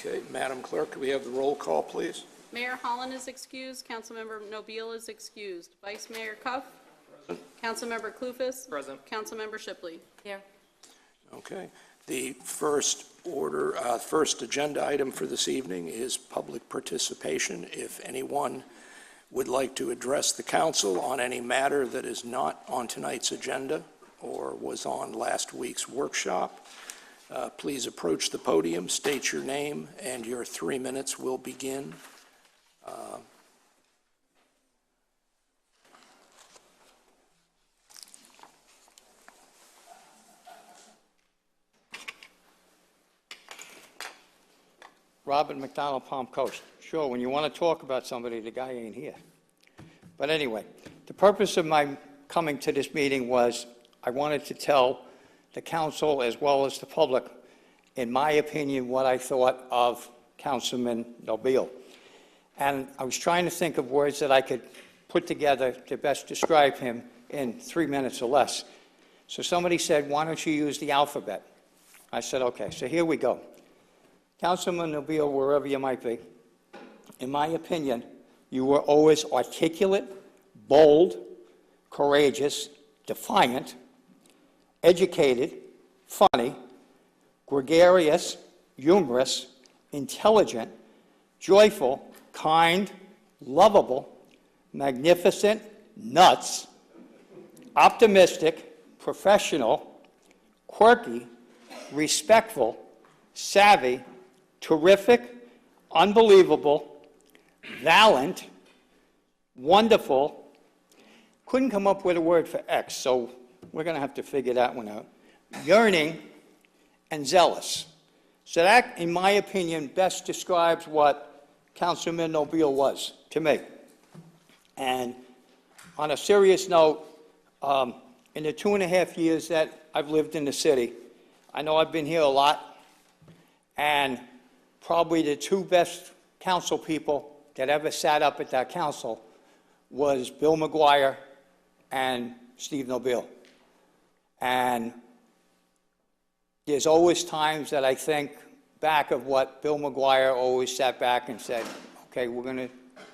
Okay, Madam Clerk, could we have the roll call, please? Mayor Holland is excused. Councilmember Nobile is excused. Vice Mayor Cuff. Present. Councilmember Clufus. Present. Councilmember Shipley. Here. Okay. The first agenda item for this evening is public participation. If anyone would like to address the council on any matter that is not on tonight's agenda or was on last week's workshop, please approach the podium, state your name, and your 3 minutes will begin. Robert McDonald, Palm Coast. Sure, when you want to talk about somebody, the guy ain't here. But anyway, the purpose of my coming to this meeting was I wanted to tell the council as well as the public, in my opinion, what I thought of Councilman Nobile. And I was trying to think of words that I could put together to best describe him in 3 minutes or less. So somebody said, why don't you use the alphabet? I said, okay, so here we go. Councilman Nobile, wherever you might be, in my opinion, you were always articulate, bold, courageous, defiant, educated, funny, gregarious, humorous, intelligent, joyful, kind, lovable, magnificent, nuts, optimistic, professional, quirky, respectful, savvy, terrific, unbelievable, valiant, wonderful. Couldn't come up with a word for X, so we're going to have to figure that one out. Yearning and zealous. So that, in my opinion, best describes what Councilman Nobile was to me. And on a serious note, in the 2.5 years that I've lived in the city, I know I've been here a lot, and probably the two best council people that ever sat up at that council was Bill McGuire and Steve Nobile. And there's always times that I think back of what Bill McGuire always sat back and said, okay, we're going to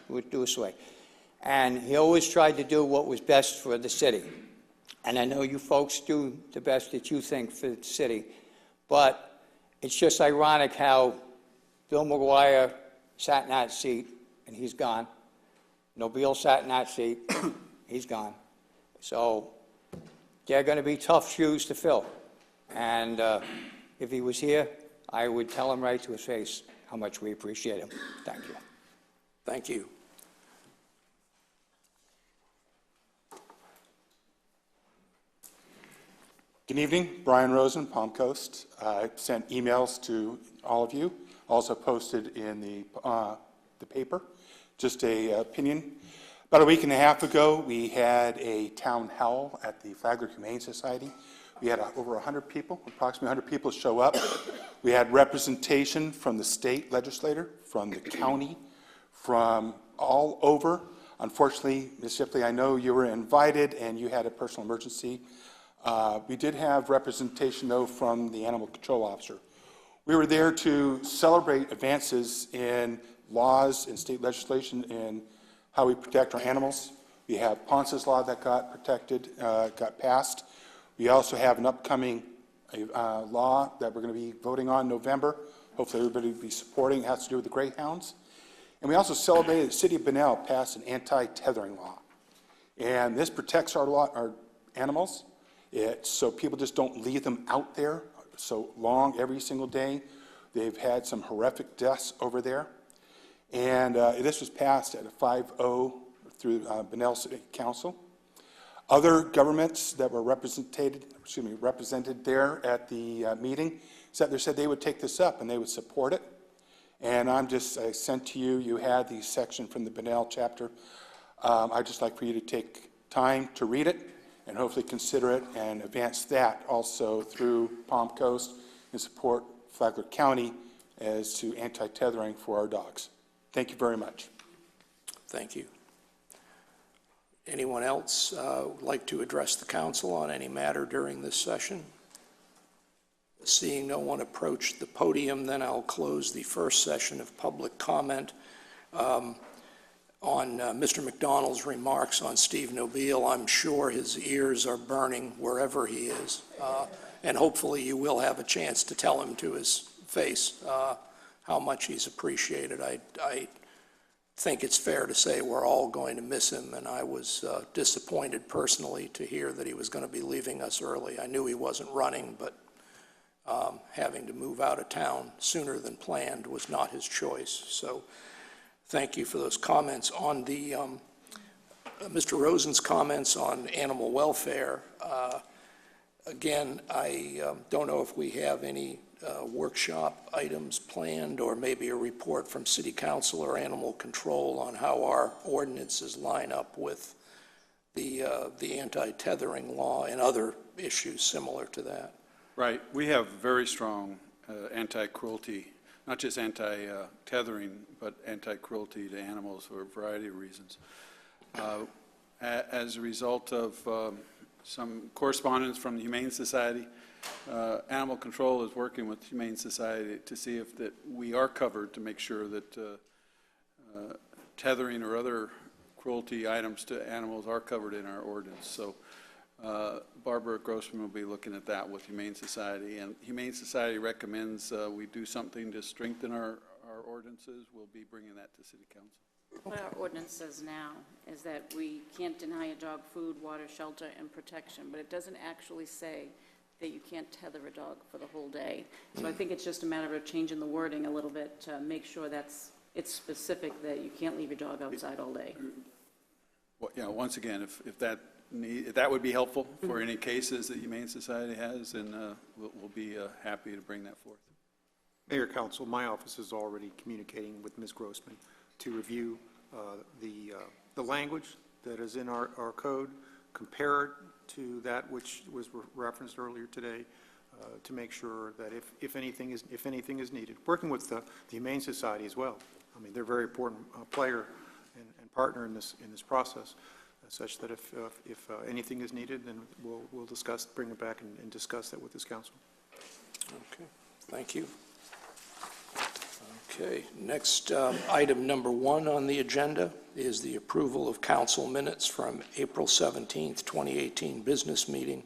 do it this way. And he always tried to do what was best for the city. And I know you folks do the best that you think for the city, but it's just ironic how Bill McGuire sat in that seat, and he's gone. Nobile sat in that seat, he's gone. So they're going to be tough shoes to fill. And if he was here, I would tell him right to his face how much we appreciate him. Thank you. Thank you. Good evening, Brian Rosen, Palm Coast. I sent emails to all of you, also posted in the paper, just a opinion. About a week and a half ago, we had a town hall at the Flagler Humane Society. We had over 100 people, approximately 100 people show up. We had representation from the state legislator, from the county, from all over. Unfortunately, Ms. Shipley, I know you were invited and you had a personal emergency. We did have representation, though, from the animal control officer. We were there to celebrate advances in laws and state legislation and how we protect our animals. We have Ponce's Law that got protected, got passed. We also have an upcoming law that we're going to be voting on in November. Hopefully everybody will be supporting. It has to do with the greyhounds. And we also celebrated the city of Bunnell passed an anti-tethering law. And this protects our animals. So people just don't leave them out there so long every single day. They've had some horrific deaths over there. And this was passed at a 5-0 through Bunnell City Council. Other governments that were represented there at the meeting said they would take this up and they would support it. And I sent to you, you had the section from the Bunnell chapter. I'd just like for you to take time to read it and hopefully consider it and advance that also through Palm Coast and support Flagler County as to anti-tethering for our dogs. Thank you very much. Thank you. Anyone else like to address the council on any matter during this session? Seeing no one approach the podium, then I'll close the first session of public comment on Mr. McDonald's remarks on Steve Nobile. I'm sure his ears are burning wherever he is, and hopefully you will have a chance to tell him to his face how much he's appreciated. I think it's fair to say we're all going to miss him, and I was disappointed personally to hear that he was going to be leaving us early. I knew he wasn't running, but having to move out of town sooner than planned was not his choice. So thank you for those comments. On the Mr. Rosen's comments on animal welfare, again, I don't know if we have any workshop items planned, or maybe a report from City Council or Animal Control on how our ordinances line up with the anti-tethering law and other issues similar to that. Right. We have very strong anti-cruelty, not just anti-tethering, but anti-cruelty to animals for a variety of reasons. As a result of some correspondence from the Humane Society, Animal Control is working with Humane Society to see if that we are covered, to make sure that tethering or other cruelty items to animals are covered in our ordinance. So Barbara Grossman will be looking at that with Humane Society, and Humane Society recommends we do something to strengthen our ordinances. We'll be bringing that to City Council. What our ordinance says now is that we can't deny a dog food, water, shelter, and protection, but it doesn't actually say that you can't tether a dog for the whole day. So I think it's just a matter of changing the wording a little bit to make sure it's specific that you can't leave your dog outside all day. Well, yeah, once again, if that would be helpful for any cases that Humane Society has, and we'll be happy to bring that forth. Mayor, Council, my office is already communicating with Ms. Grossman to review the language that is in our code, compare it to that which was referenced earlier today, to make sure that if anything is needed, working with the Humane Society as well. I mean, they're a very important player and partner in this process, such that if anything is needed, then we'll discuss, bring it back and discuss that with this council. Okay, thank you. Okay, next item number 1 on the agenda is the approval of council minutes from April 17th, 2018 business meeting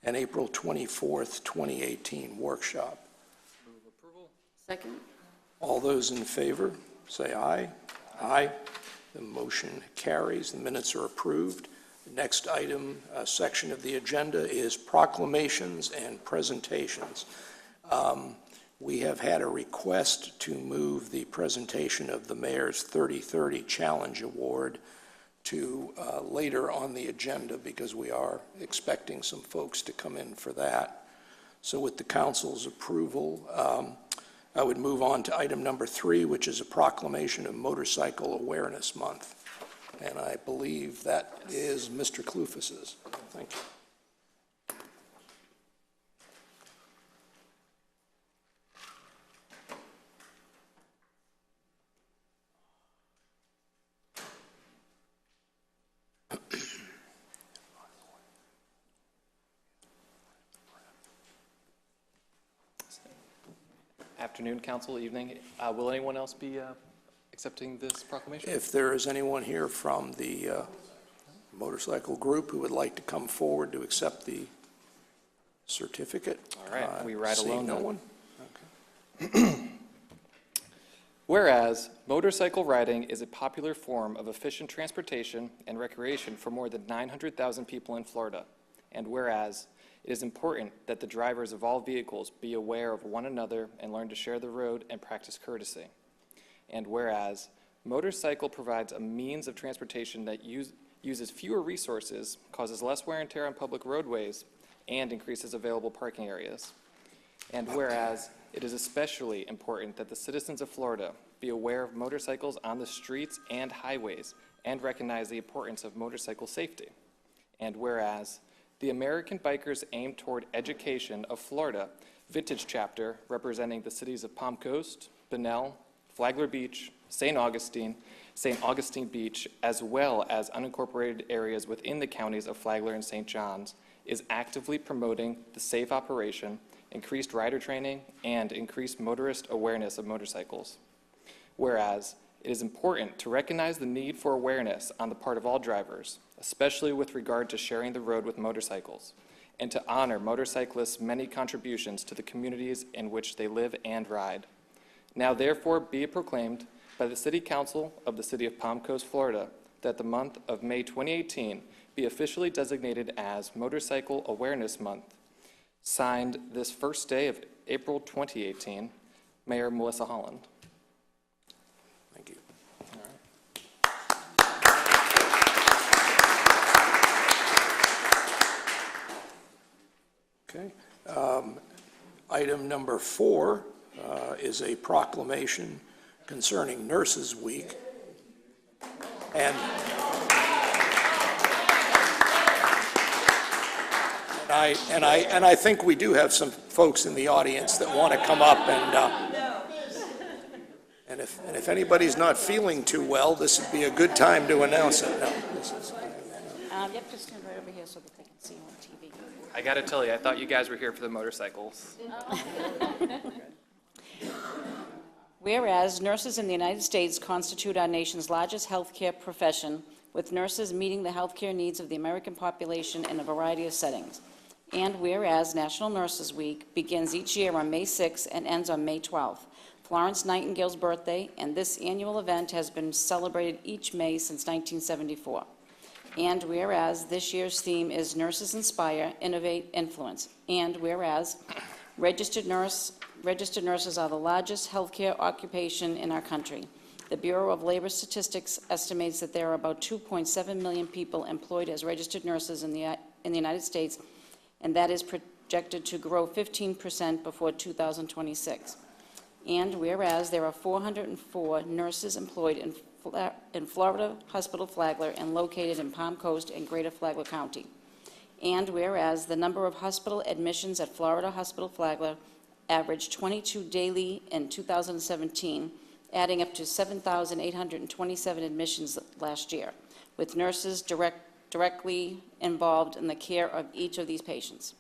and April 24th, 2018 workshop. Move approval. Second? All those in favor, say aye. Aye. The motion carries. The minutes are approved. The next item, section of the agenda is proclamations and presentations. We have had a request to move the presentation of the Mayor's 3030 Challenge Award to later on the agenda, because we are expecting some folks to come in for that. So with the council's approval, I would move on to item number 3, which is a proclamation of Motorcycle Awareness Month. And I believe that is Mr. Kloufas's. Thank you. Afternoon, council, evening. Will anyone else be accepting this proclamation? If there is anyone here from the motorcycle group who would like to come forward to accept the certificate. All right, we ride seeing alone no then. one? Whereas motorcycle riding is a popular form of efficient transportation and recreation for more than 900,000 people in Florida, and whereas it is important that the drivers of all vehicles be aware of one another and learn to share the road and practice courtesy, and whereas motorcycle provides a means of transportation that uses fewer resources, causes less wear and tear on public roadways, and increases available parking areas, and whereas it is especially important that the citizens of Florida be aware of motorcycles on the streets and highways and recognize the importance of motorcycle safety. And whereas the American Bikers Aim Toward Education of Florida Vintage Chapter, representing the cities of Palm Coast, Bunnell, Flagler Beach, St. Augustine Beach, as well as unincorporated areas within the counties of Flagler and St. John's, is actively promoting the safe operation increased rider training, and increased motorist awareness of motorcycles. Whereas, it is important to recognize the need for awareness on the part of all drivers, especially with regard to sharing the road with motorcycles, and to honor motorcyclists' many contributions to the communities in which they live and ride. Now therefore be it proclaimed by the City Council of the City of Palm Coast, Florida, that the month of May 2018 be officially designated as Motorcycle Awareness Month. Signed this first day of April 2018, Mayor Melissa Holland. Thank you. Okay. Item number 4 is a proclamation concerning Nurses Week. And I think we do have some folks in the audience that want to come up and if anybody's not feeling too well, this would be a good time to announce it. No, this is. Yep, just stand right over here so that they can see you on TV. I gotta tell you, I thought you guys were here for the motorcycles. Whereas nurses in the United States constitute our nation's largest healthcare profession, with nurses meeting the healthcare needs of the American population in a variety of settings. And whereas National Nurses Week begins each year on May 6th and ends on May 12th, Florence Nightingale's birthday, and this annual event has been celebrated each May since 1974. And whereas this year's theme is Nurses Inspire, Innovate, Influence. And whereas registered nurses are the largest healthcare occupation in our country. The Bureau of Labor Statistics estimates that there are about 2.7 million people employed as registered nurses in the United States, and that is projected to grow 15% before 2026. And whereas there are 404 nurses employed in Florida Hospital Flagler and located in Palm Coast and Greater Flagler County. And whereas the number of hospital admissions at Florida Hospital Flagler averaged 22 daily in 2017, adding up to 7,827 admissions last year, with nurses directly involved in the care of each of these patients.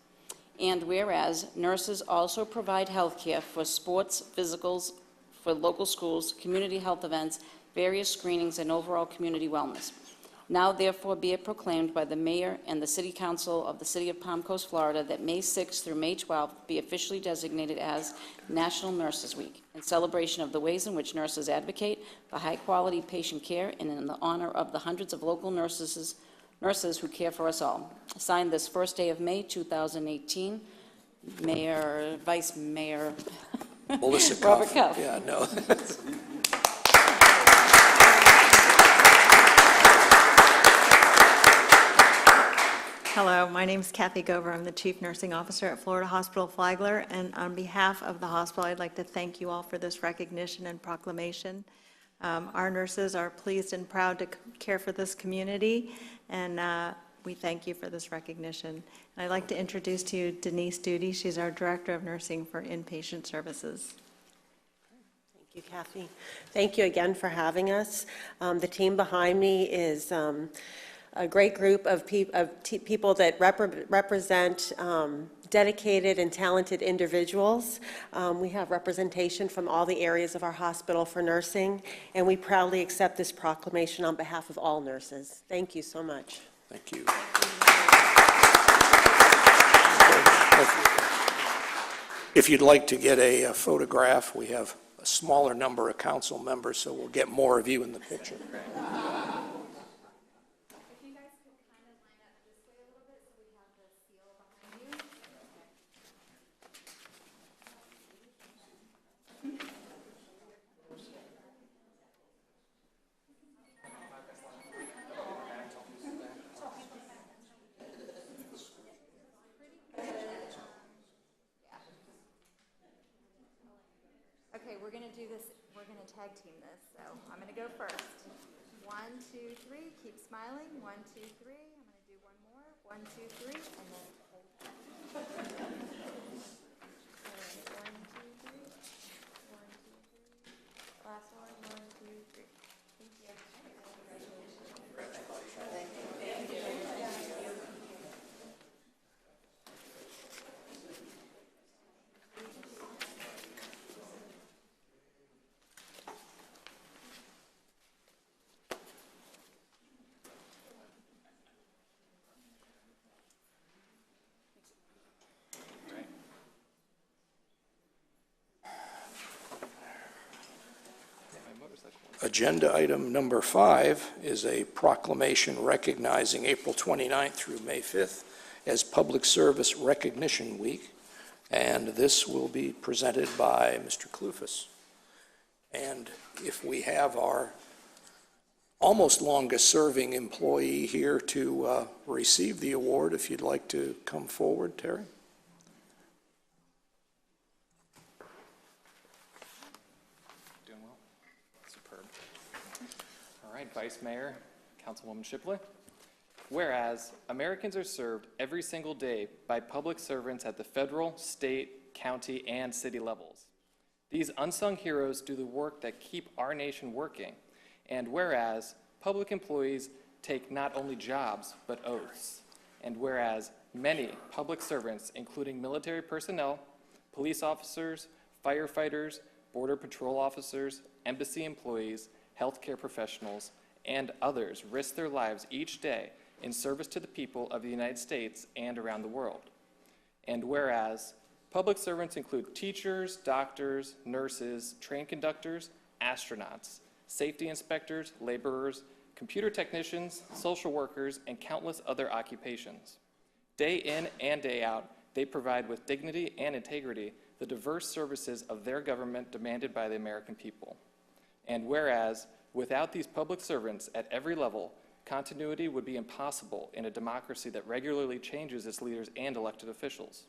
And whereas nurses also provide health care for sports, physicals, for local schools, community health events, various screenings, and overall community wellness. Now therefore be it proclaimed by the Mayor and the City Council of the City of Palm Coast, Florida, that May 6th through May 12th be officially designated as National Nurses Week, in celebration of the ways in which nurses advocate for high-quality patient care and in the honor of the hundreds of local nurses who care for us all. Signed this first day of May 2018, Vice Mayor Melissa Robert Cuff. Cuff. Yeah, no. Hello, my name is Kathy Gover. I'm the Chief Nursing Officer at Florida Hospital Flagler, and on behalf of the hospital, I'd like to thank you all for this recognition and proclamation. Our nurses are pleased and proud to care for this community, and we thank you for this recognition. And I'd like to introduce to you Denise Duty. She's our Director of Nursing for Inpatient Services. Thank you, Kathy. Thank you again for having us. The team behind me is a great group of people that represent dedicated and talented individuals. We have representation from all the areas of our hospital for nursing, and we proudly accept this proclamation on behalf of all nurses. Thank you so much. Thank you. If you'd like to get a photograph, we have a smaller number of council members, so we'll get more of you in the picture. Okay, we're going to do this, we're going to tag team this, so I'm going to go first. 1, 2, 3, keep smiling. 1, 2, 3. I'm going to do one more. 1, 2, 3, and then hold. All right, 1, 2, 3. 1, 2, 3. Last one. 1, 2, 3. Thank you. Agenda item number 5 is a proclamation recognizing April 29th through May 5th as Public Service Recognition Week, and this will be presented by Mr. Kloufas. And if we have our almost longest-serving employee here to receive the award, if you'd like to come forward, Terry. Doing well. Superb. All right, Vice Mayor, Councilwoman Shipley. Whereas Americans are served every single day by public servants at the federal, state, county, and city levels. These unsung heroes do the work that keep our nation working. And whereas public employees take not only jobs, but oaths. And whereas many public servants, including military personnel, police officers, firefighters, border patrol officers, embassy employees, healthcare professionals, and others risk their lives each day in service to the people of the United States and around the world. And whereas public servants include teachers, doctors, nurses, train conductors, astronauts, safety inspectors, laborers, computer technicians, social workers, and countless other occupations. Day in and day out, they provide with dignity and integrity the diverse services of their government demanded by the American people. And whereas, without these public servants at every level, continuity would be impossible in a democracy that regularly changes its leaders and elected officials.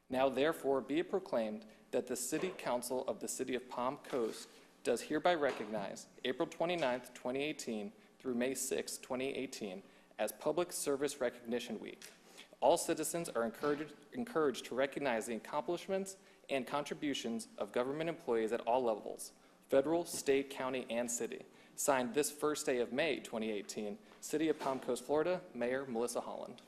Now therefore be it proclaimed that the City Council of the City of Palm Coast does hereby recognize April 29th, 2018 through May 6, 2018 as Public Service Recognition Week. All citizens are encouraged to recognize the accomplishments and contributions of government employees at all levels, federal, state, county, and city. Signed this first day of May 2018, City of Palm Coast, Florida, Mayor Melissa Holland.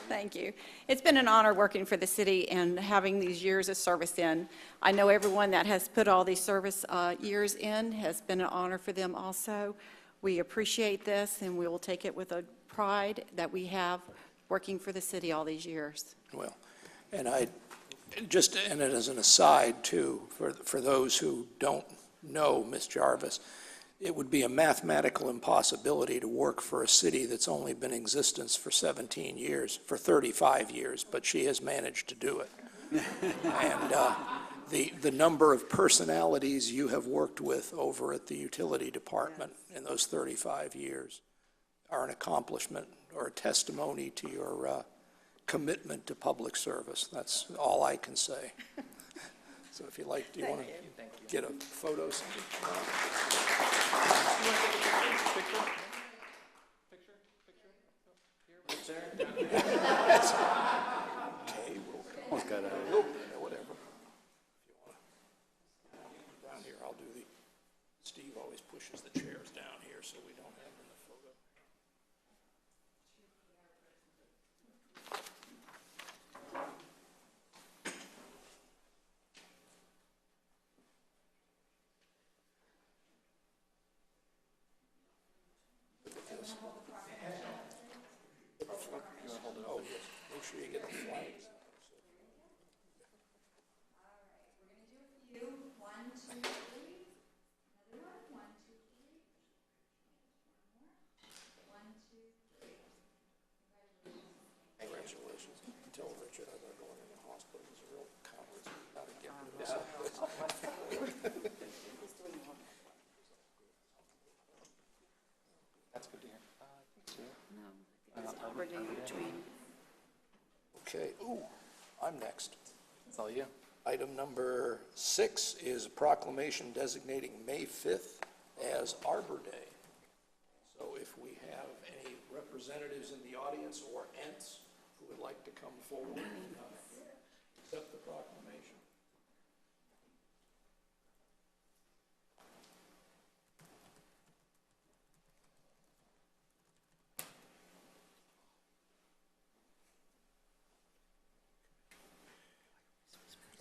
Thank you. It's been an honor working for the city and having these years of service in. I know everyone that has put all these service years in has been an honor for them also. We appreciate this, and we will take it with a pride that we have working for the city all these years. Well, and and as an aside too, for those who don't know Ms. Jarvis, it would be a mathematical impossibility to work for a city that's only been in existence for 17 years, for 35 years, but she has managed to do it. And the number of personalities you have worked with over at the utility department in those 35 years are an accomplishment or a testimony to your commitment to public service. That's all I can say. So if you like, do you want to get a photo? Okay, we'll got whatever. If you want to down here, I'll do the. Steve always pushes the chairs down here, so we don't have them in the photo. Oh, yes. Make sure you get the flags. Congratulations. Tell Richard I'm not going in the hospital. He's a real coward. He's got to get rid of something. That's good to hear. No, it's already between. Okay, ooh, I'm next. That's all you. Item number 6 is a proclamation designating May 5th as Arbor Day. So if we have any representatives in the audience or ents who would like to come forward and accept the proclamation.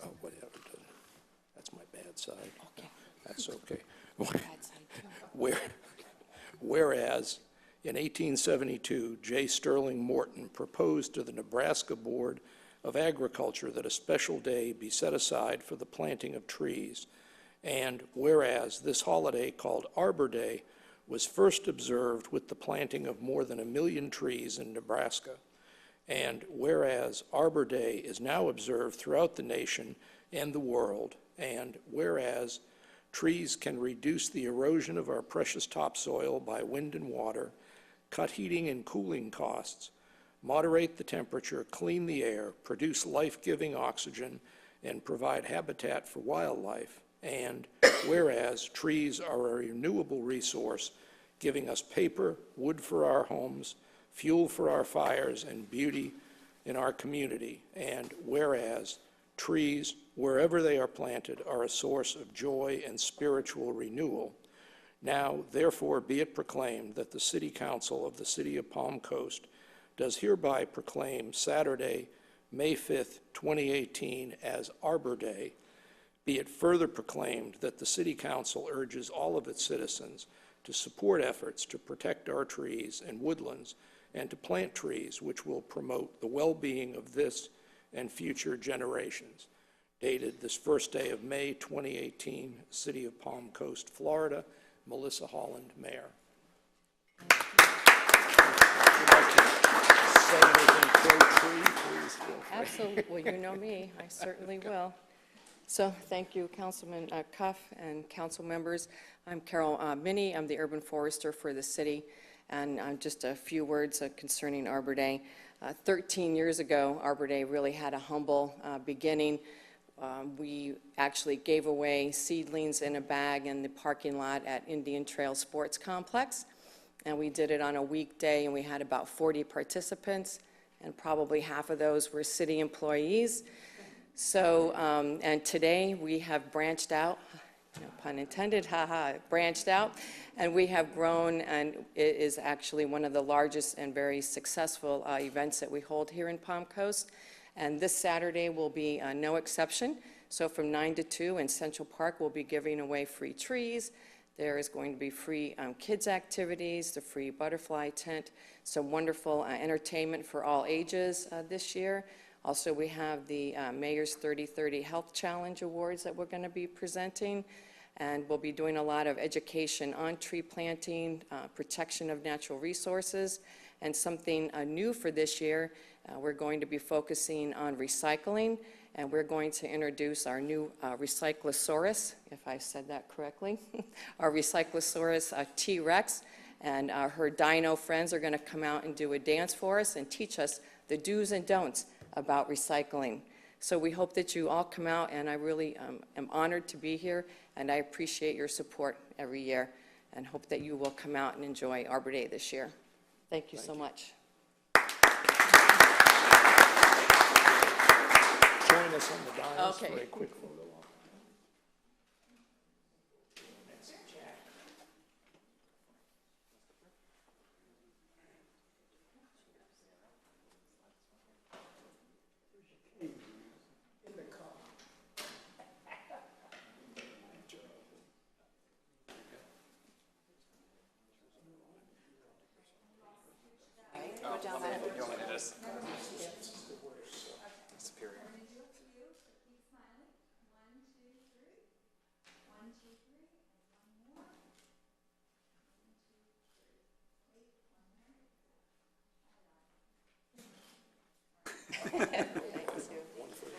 Oh, whatever. That's my bad side. Okay. That's okay. Whereas in 1872, J. Sterling Morton proposed to the Nebraska Board of Agriculture that a special day be set aside for the planting of trees. And whereas this holiday, called Arbor Day, was first observed with the planting of more than 1 million trees in Nebraska. And whereas Arbor Day is now observed throughout the nation and the world. And whereas trees can reduce the erosion of our precious topsoil by wind and water, cut heating and cooling costs, moderate the temperature, clean the air, produce life-giving oxygen, and provide habitat for wildlife. And whereas trees are a renewable resource, giving us paper, wood for our homes, fuel for our fires, and beauty in our community. And whereas trees, wherever they are planted, are a source of joy and spiritual renewal. Now, therefore, be it proclaimed that the City Council of the City of Palm Coast does hereby proclaim Saturday, May 5th, 2018, as Arbor Day. Be it further proclaimed that the City Council urges all of its citizens to support efforts to protect our trees and woodlands and to plant trees which will promote the well-being of this and future generations. Dated this first day of May 2018, City of Palm Coast, Florida, Melissa Holland, Mayor. Would you like to say anything pro-tree, please feel free. Absolutely. Well, you know me. I certainly will. So thank you, Councilman Cuff and council members. I'm Carol Minnie. I'm the urban forester for the city. And just a few words concerning Arbor Day. 13 years ago, Arbor Day really had a humble beginning. We actually gave away seedlings in a bag in the parking lot at Indian Trail Sports Complex. And we did it on a weekday, and we had about 40 participants, and probably half of those were city employees. So, and today we have branched out, no pun intended, branched out, and we have grown, and it is actually one of the largest and very successful events that we hold here in Palm Coast. And this Saturday will be no exception. So from 9 to 2 in Central Park, we'll be giving away free trees. There is going to be free kids activities, the free butterfly tent, some wonderful entertainment for all ages this year. Also, we have the Mayor's 30/30 Health Challenge Awards that we're going to be presenting, and we'll be doing a lot of education on tree planting, protection of natural resources, and something new for this year, we're going to be focusing on recycling, and we're going to introduce our new Recyclosaurus, if I said that correctly, our Recyclosaurus T-Rex, and her dino friends are going to come out and do a dance for us and teach us the do's and don'ts about recycling. So we hope that you all come out, and I really am honored to be here, and I appreciate your support every year, and hope that you will come out and enjoy Arbor Day this year. Thank you so much. Join us on the dais Okay. for a quick photo op.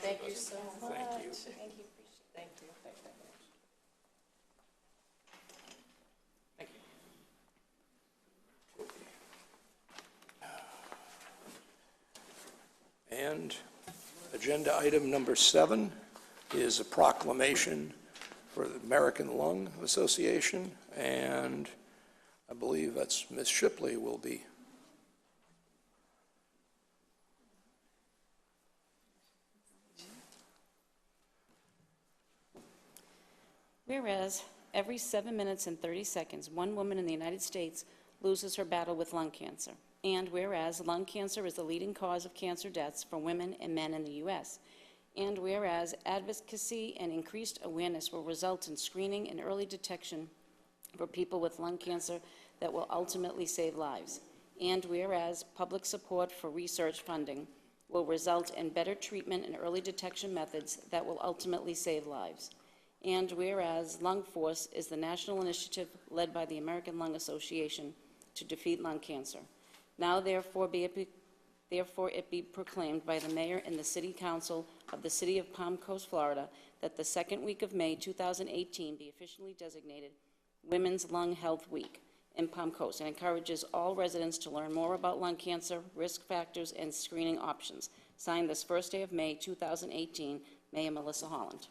Thank you so much. Thank you. Thank you. Thank you. And agenda item number 7 is a proclamation for the American Lung Association, and I believe that's Ms. Shipley will be. Whereas every 7 minutes and 30 seconds, one woman in the United States loses her battle with lung cancer. And whereas lung cancer is the leading cause of cancer deaths for women and men in the U.S. And whereas advocacy and increased awareness will result in screening and early detection for people with lung cancer that will ultimately save lives. And whereas public support for research funding will result in better treatment and early detection methods that will ultimately save lives. And whereas Lung Force is the national initiative led by the American Lung Association to defeat lung cancer. Now therefore it be proclaimed by the mayor and the city council of the city of Palm Coast, Florida, that the second week of May 2018 be officially designated Women's Lung Health Week in Palm Coast, and encourages all residents to learn more about lung cancer, risk factors, and screening options. Signed this first day of May 2018, Mayor Melissa Holland.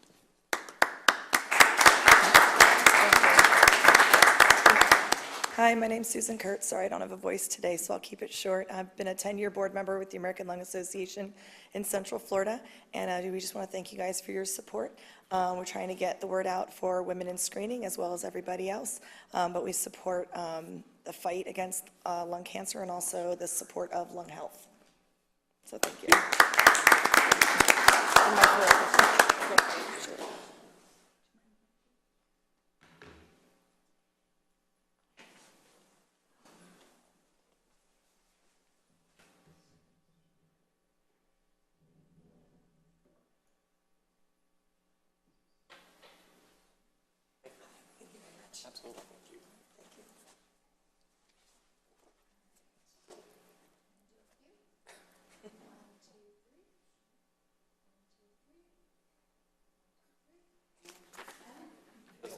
Hi, my name's Susan Kurtz. Sorry, I don't have a voice today, so I'll keep it short. I've been a 10-year board member with the American Lung Association in Central Florida, and we just want to thank you guys for your support. We're trying to get the word out for women in screening as well as everybody else, but we support the fight against lung cancer and also the support of lung health. So thank you. And my sure. Absolutely.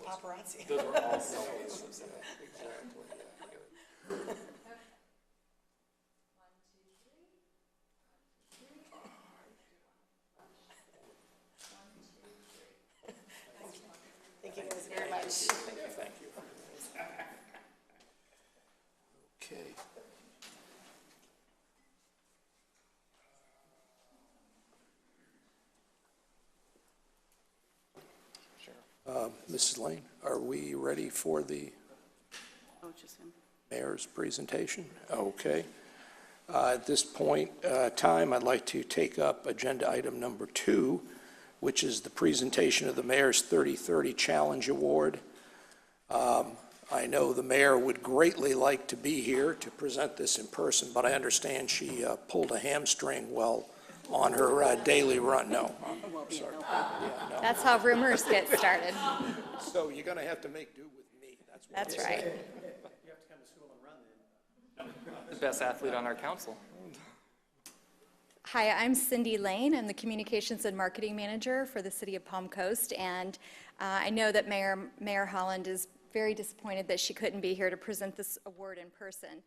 Paparazzi. Those were all selfies. Thank you guys very much. Thank you. Okay. Mrs. Lane, are we ready for the Oh, just him. mayor's presentation? Okay. At this point, I'd like to take up agenda item number 2, which is the presentation of the Mayor's 30/30 Challenge Award. I know the mayor would greatly like to be here to present this in person, but I understand she pulled a hamstring while on her daily run. No, I'm sorry. Yeah, no. That's how rumors get started. So you're going to have to make do with me. That's right. The best athlete on our council. Hi, I'm Cindy Lane. I'm the Communications and Marketing Manager for the City of Palm Coast, and I know that Mayor Holland is very disappointed that she couldn't be here to present this award in person.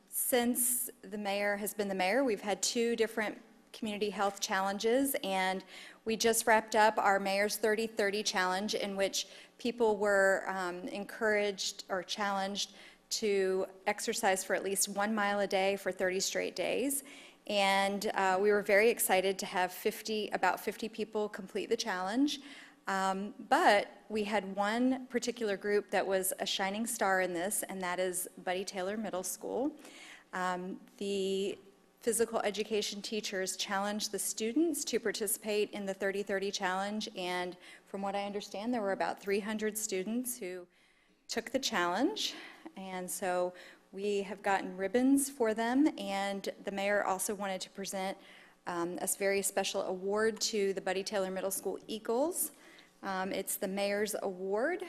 Since the mayor has been the mayor, we've had 2 different community health challenges, and we just wrapped up our Mayor's 30/30 Challenge, in which people were encouraged or challenged to exercise for at least 1 mile a day for 30 straight days. And we were very excited to have about 50 people complete the challenge. But we had one particular group that was a shining star in this, and that is Buddy Taylor Middle School. The physical education teachers challenged the students to participate in the 30/30 Challenge, and from what I understand, there were about 300 students who took the challenge. And so we have gotten ribbons for them, and the mayor also wanted to present a very special award to the Buddy Taylor Middle School Eagles. It's the Mayor's Award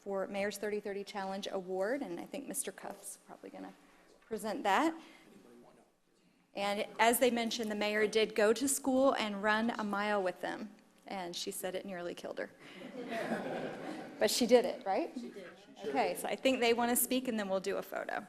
for Mayor's 30/30 Challenge Award, and I think Mr. Cuff's probably going to present that. And as they mentioned, the mayor did go to school and run a mile with them, and she said it nearly killed her. But she did it, right? She did. Okay, so I think they want to speak, and then we'll do a photo.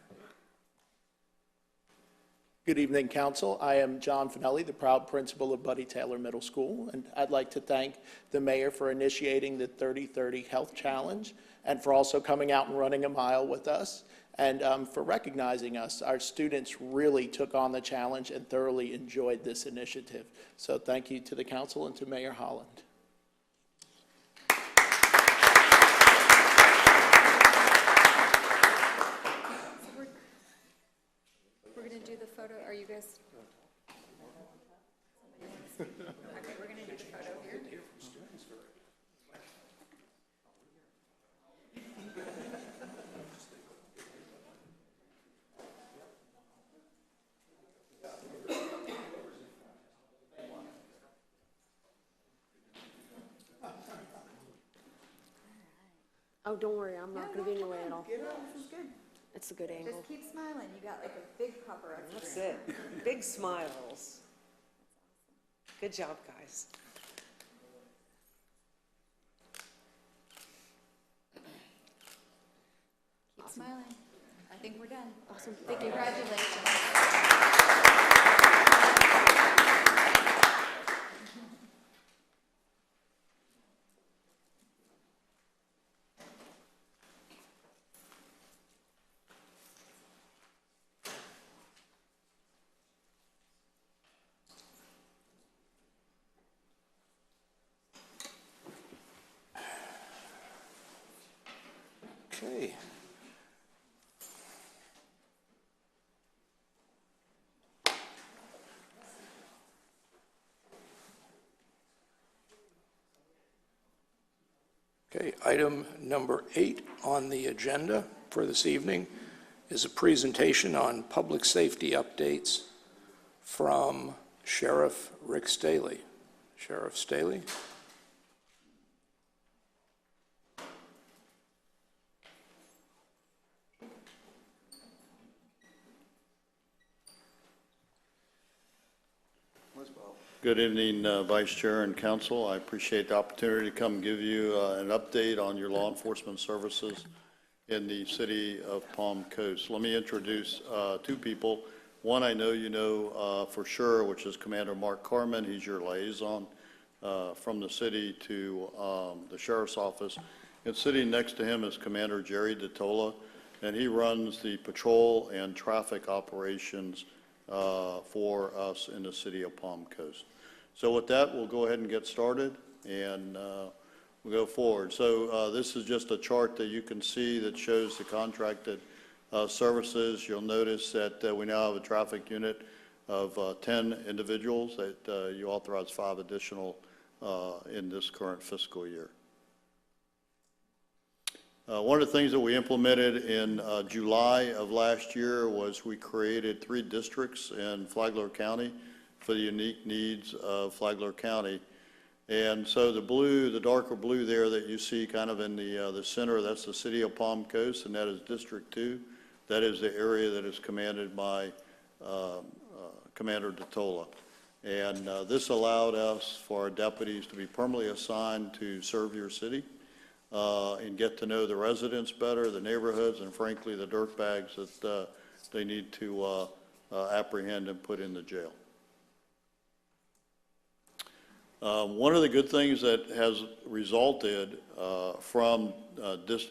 Good evening, Council. I am John Finelli, the proud principal of Buddy Taylor Middle School, and I'd like to thank the mayor for initiating the 30/30 Health Challenge and for also coming out and running a mile with us, and for recognizing us. Our students really took on the challenge and thoroughly enjoyed this initiative. So thank you to the Council and to Mayor Holland. We're going to do the photo. Are you guys? Okay, we're going to do the photo here. Oh, don't worry, I'm not going to be in your way at all. This is good. It's a good angle. Just keep smiling. You got like a big pupper up That's here. it. Big smiles. Good job, guys. Keep smiling. I think we're done. Awesome. Thank you. Congratulations. Okay. Okay, item number 8 on the agenda for this evening is a presentation on public safety updates from Sheriff Rick Staley. Sheriff Staley? Good evening, Vice Chair and Council. I appreciate the opportunity to come give you an update on your law enforcement services in the city of Palm Coast. Let me introduce 2 people. One I know you know for sure, which is Commander Mark Carmen. He's your liaison from the city to the Sheriff's Office. And sitting next to him is Commander Jerry DeTola, and he runs the patrol and traffic operations for us in the city of Palm Coast. So with that, we'll go ahead and get started, and we'll go forward. So this is just a chart that you can see that shows the contracted services. You'll notice that we now have a traffic unit of 10 individuals, that you authorized 5 additional in this current fiscal year. One of the things that we implemented in July of last year was we created 3 districts in Flagler County for the unique needs of Flagler County. And so the darker blue there that you see kind of in the center, that's the city of Palm Coast, and that is District 2. That is the area that is commanded by Commander DeTola. And this allowed us for our deputies to be permanently assigned to serve your city and get to know the residents better, the neighborhoods, and frankly, the dirtbags that they need to apprehend and put in the jail. One of the good things that has resulted from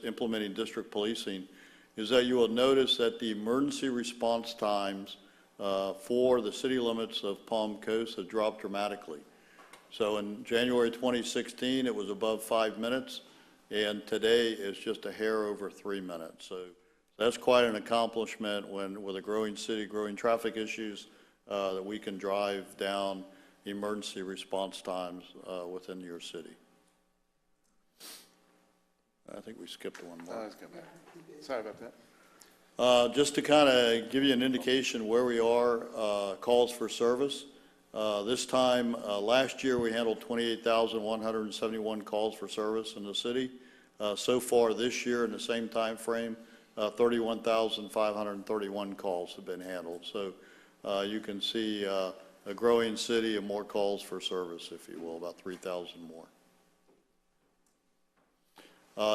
implementing district policing is that you will notice that the emergency response times for the city limits of Palm Coast have dropped dramatically. So in January 2016, it was above 5 minutes, and today it's just a hair over 3 minutes. So that's quite an accomplishment with a growing city, growing traffic issues, that we can drive down emergency response times within your city. I think we skipped one more. Let's go back. Sorry about that. Just to kind of give you an indication where we are, calls for service. This time, last year, we handled 28,171 calls for service in the city. So far this year, in the same time frame, 31,531 calls have been handled. So you can see a growing city and more calls for service, if you will, about 3,000 more.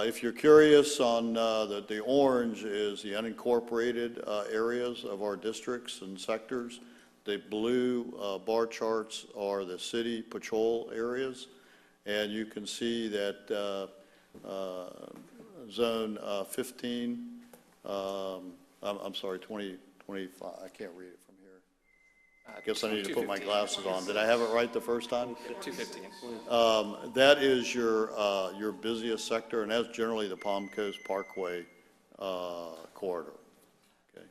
If you're curious on the orange is the unincorporated areas of our districts and sectors. The blue bar charts are the city patrol areas, and you can see that zone 15, I'm sorry, 20, 25, I can't read it from here. I guess I need to put my glasses on. Did I have it right the first time? 215. That is your busiest sector, and that's generally the Palm Coast Parkway corridor. Okay.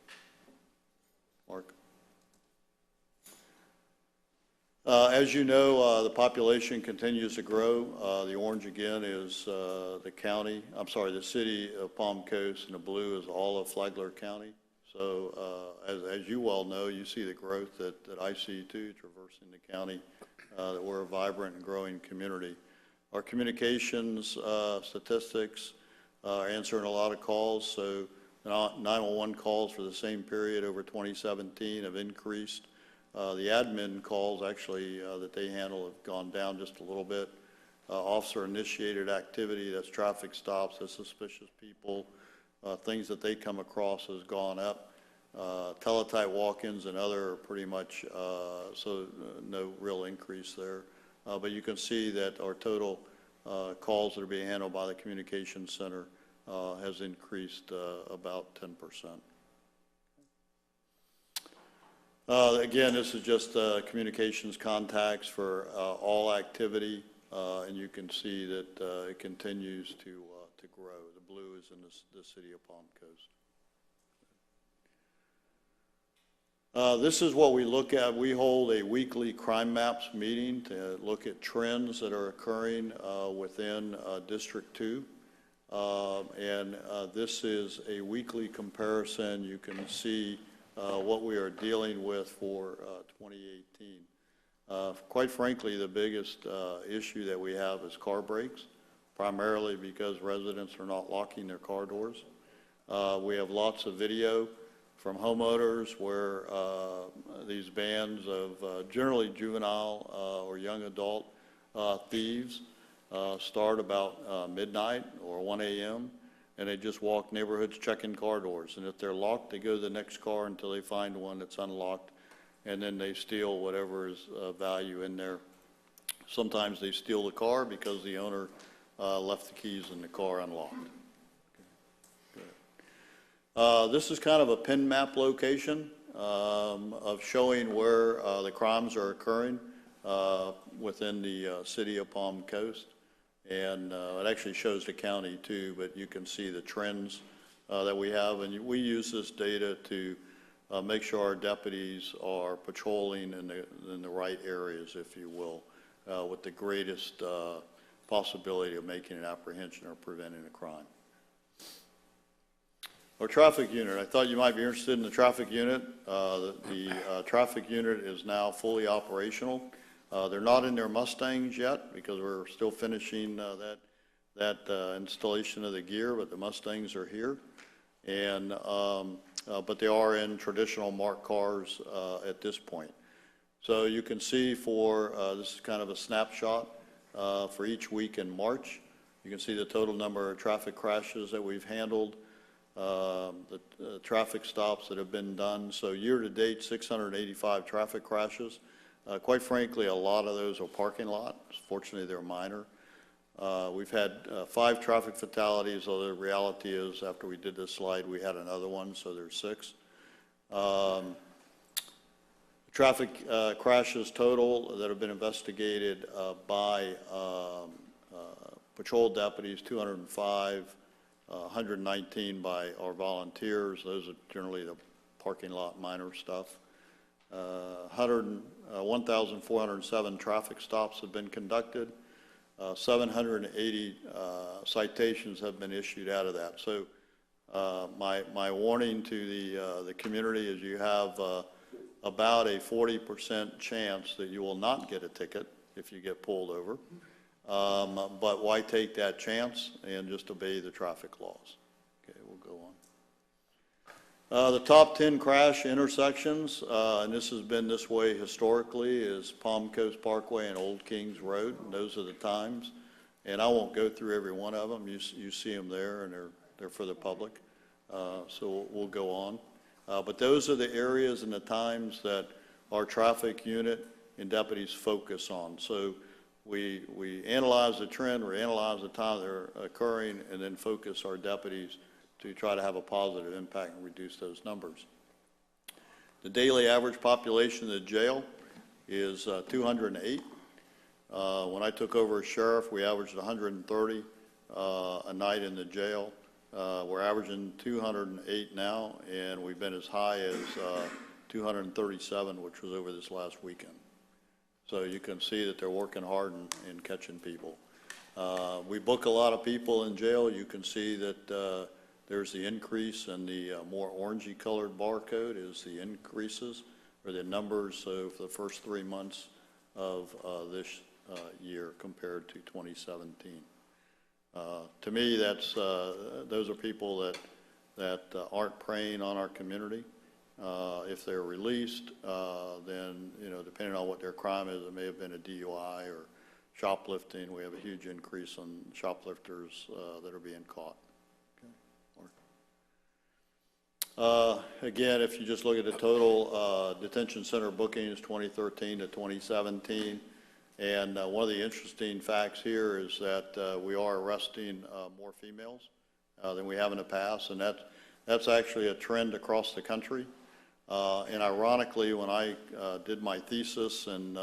Mark? As you know, the population continues to grow. The orange again is the county, I'm sorry, the city of Palm Coast, and the blue is all of Flagler County. So as you well know, you see the growth that I see too, traversing the county, that we're a vibrant and growing community. Our communications statistics answering a lot of calls. So 911 calls for the same period over 2017 have increased. The admin calls actually that they handle have gone down just a little bit. Officer-initiated activity, that's traffic stops, that's suspicious people, things that they come across has gone up. Teletype walk-ins and other are pretty much, no real increase there. But you can see that our total calls that are being handled by the communications center has increased about 10%. Again, this is just communications contacts for all activity, and you can see that it continues to grow. The blue is in the city of Palm Coast. This is what we look at. We hold a weekly crime maps meeting to look at trends that are occurring within District 2. This is a weekly comparison. You can see what we are dealing with for 2018. Quite frankly, the biggest issue that we have is car breaks, primarily because residents are not locking their car doors. We have lots of video from homeowners where these bands of generally juvenile or young adult thieves start about midnight or 1 a.m. and they just walk neighborhoods checking car doors. And if they're locked, they go to the next car until they find one that's unlocked, and then they steal whatever is value in there. Sometimes they steal the car because the owner left the keys in the car unlocked. This is kind of a pin map location of showing where the crimes are occurring within the city of Palm Coast. And it actually shows the county too, but you can see the trends that we have. And we use this data to make sure our deputies are patrolling in the right areas, if you will, with the greatest possibility of making an apprehension or preventing a crime. Our traffic unit, I thought you might be interested in the traffic unit. The traffic unit is now fully operational. They're not in their Mustangs yet because we're still finishing that installation of the gear, but the Mustangs are here. And, but they are in traditional marked cars at this point. So you can see for, this is kind of a snapshot for each week in March. You can see the total number of traffic crashes that we've handled, the traffic stops that have been done. So year to date, 685 traffic crashes. Quite frankly, a lot of those are parking lots. Fortunately, they're minor. We've had 5 traffic fatalities, although the reality is after we did this slide, we had another one, so there's 6. Traffic crashes total that have been investigated by patrol deputies, 205, 119 by our volunteers. Those are generally the parking lot minor stuff. 1,407 traffic stops have been conducted. 780 citations have been issued out of that. So my warning to the community is you have about a 40% chance that you will not get a ticket if you get pulled over. But why take that chance and just obey the traffic laws? Okay, we'll go on. The top 10 crash intersections, and this has been this way historically, is Palm Coast Parkway and Old Kings Road. And those are the times. And I won't go through every one of them. You see them there, and they're for the public. So we'll go on. But those are the areas and the times that our traffic unit and deputies focus on. So we analyze the trend, we analyze the time they're occurring, and then focus our deputies to try to have a positive impact and reduce those numbers. The daily average population of the jail is 208. When I took over as sheriff, we averaged 130 a night in the jail. We're averaging 208 now, and we've been as high as 237, which was over this last weekend. So you can see that they're working hard in catching people. We book a lot of people in jail. You can see that there's the increase, and the more orangey colored barcode is the increases or the numbers. So for the first 3 months of this year compared to 2017. To me, that's, those are people that aren't preying on our community. If they're released, then, depending on what their crime is, it may have been a DUI or shoplifting. We have a huge increase on shoplifters that are being caught. Again, if you just look at the total detention center bookings 2013 to 2017, and one of the interesting facts here is that we are arresting more females than we have in the past, and that's actually a trend across the country. And ironically, when I did my thesis in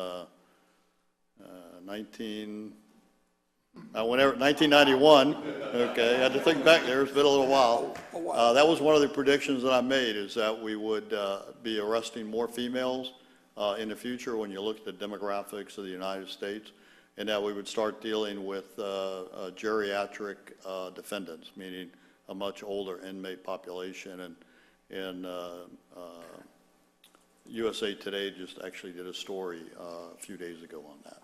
1991, okay, I had to think back there, it's been a little while. That was one of the predictions that I made, is that we would be arresting more females in the future when you look at the demographics of the United States, and that we would start dealing with geriatric defendants, meaning a much older inmate population. And USA Today just actually did a story a few days ago on that.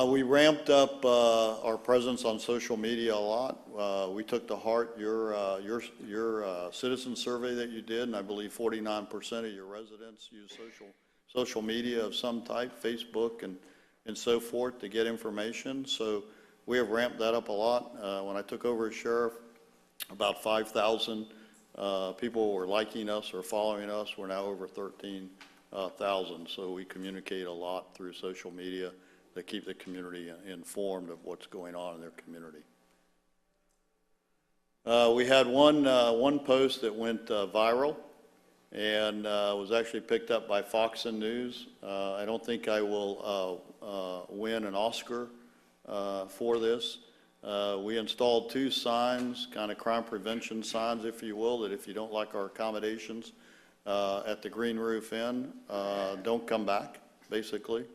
We ramped up our presence on social media a lot. We took to heart your citizen survey that you did, and I believe 49% of your residents use social media of some type, Facebook and so forth, to get information. So we have ramped that up a lot. When I took over as sheriff, about 5,000 people were liking us or following us. We're now over 13,000. So we communicate a lot through social media to keep the community informed of what's going on in their community. We had one post that went viral and was actually picked up by Fox and News. I don't think I will win an Oscar for this. We installed 2 signs, kind of crime prevention signs, if you will, that if you don't like our accommodations at the Green Roof Inn, don't come back, basically.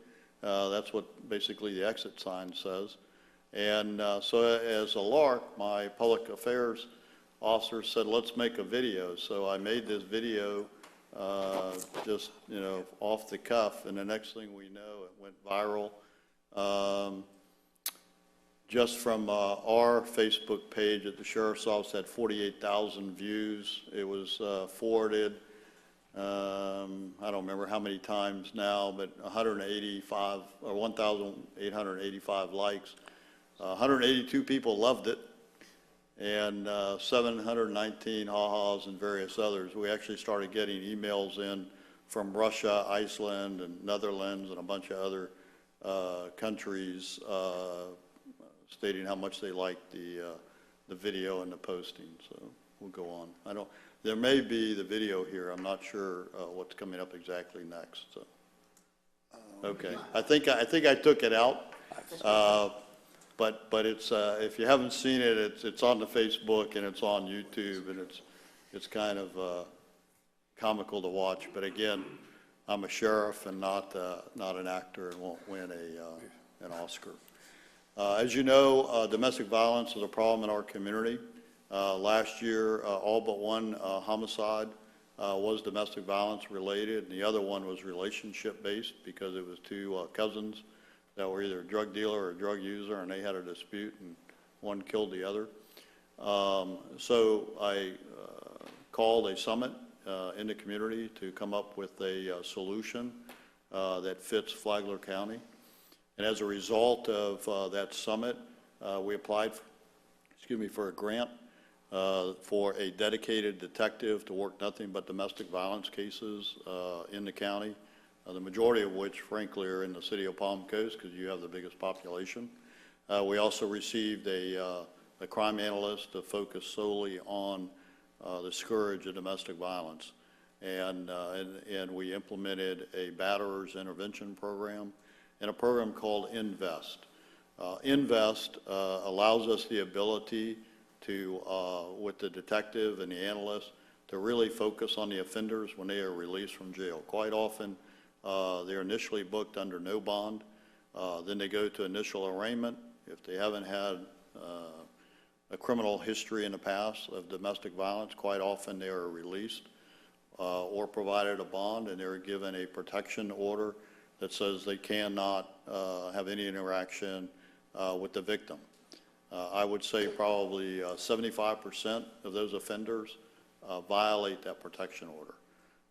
That's what basically the exit sign says. And so as a lark, my public affairs officer said, let's make a video. So I made this video just, off the cuff, and the next thing we know, it went viral. Just from our Facebook page at the Sheriff's Office had 48,000 views. It was forwarded, I don't remember how many times now, but 185 or 1,885 likes. 182 people loved it, and 719 ha-has and various others. We actually started getting emails in from Russia, Iceland, and Netherlands, and a bunch of other countries stating how much they liked the video and the posting. So we'll go on. There may be the video here. I'm not sure what's coming up exactly next. So. Okay. I think I took it out. But it's if you haven't seen it, it's on the Facebook and it's on YouTube, and it's kind of comical to watch. But again, I'm a sheriff and not an actor, and won't win an Oscar. As you know, domestic violence is a problem in our community. Last year, all but one homicide was domestic violence related, and the other one was relationship based because it was 2 cousins that were either a drug dealer or a drug user, and they had a dispute, and one killed the other. So I called a summit in the community to come up with a solution that fits Flagler County. And as a result of that summit, we applied for a grant for a dedicated detective to work nothing but domestic violence cases in the county, the majority of which, frankly, are in the city of Palm Coast because you have the biggest population. We also received a crime analyst to focus solely on the scourge of domestic violence. And we implemented a batterers intervention program and a program called Invest. Invest allows us the ability to, with the detective and the analyst, to really focus on the offenders when they are released from jail. Quite often, they're initially booked under no bond, then they go to initial arraignment. If they haven't had a criminal history in the past of domestic violence, quite often they are released or provided a bond, and they're given a protection order that says they cannot have any interaction with the victim. I would say probably 75% of those offenders violate that protection order.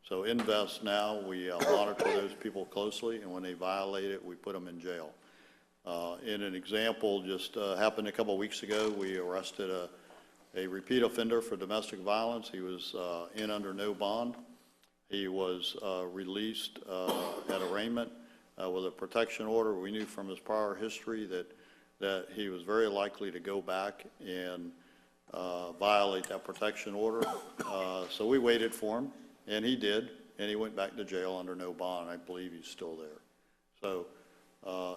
So InVest now, we monitor those people closely, and when they violate it, we put them in jail. In an example, just happened a couple of weeks ago, we arrested a repeat offender for domestic violence. He was in under no bond. He was released at arraignment with a protection order. We knew from his prior history that he was very likely to go back and violate that protection order. So we waited for him, and he did, and he went back to jail under no bond. I believe he's still there. So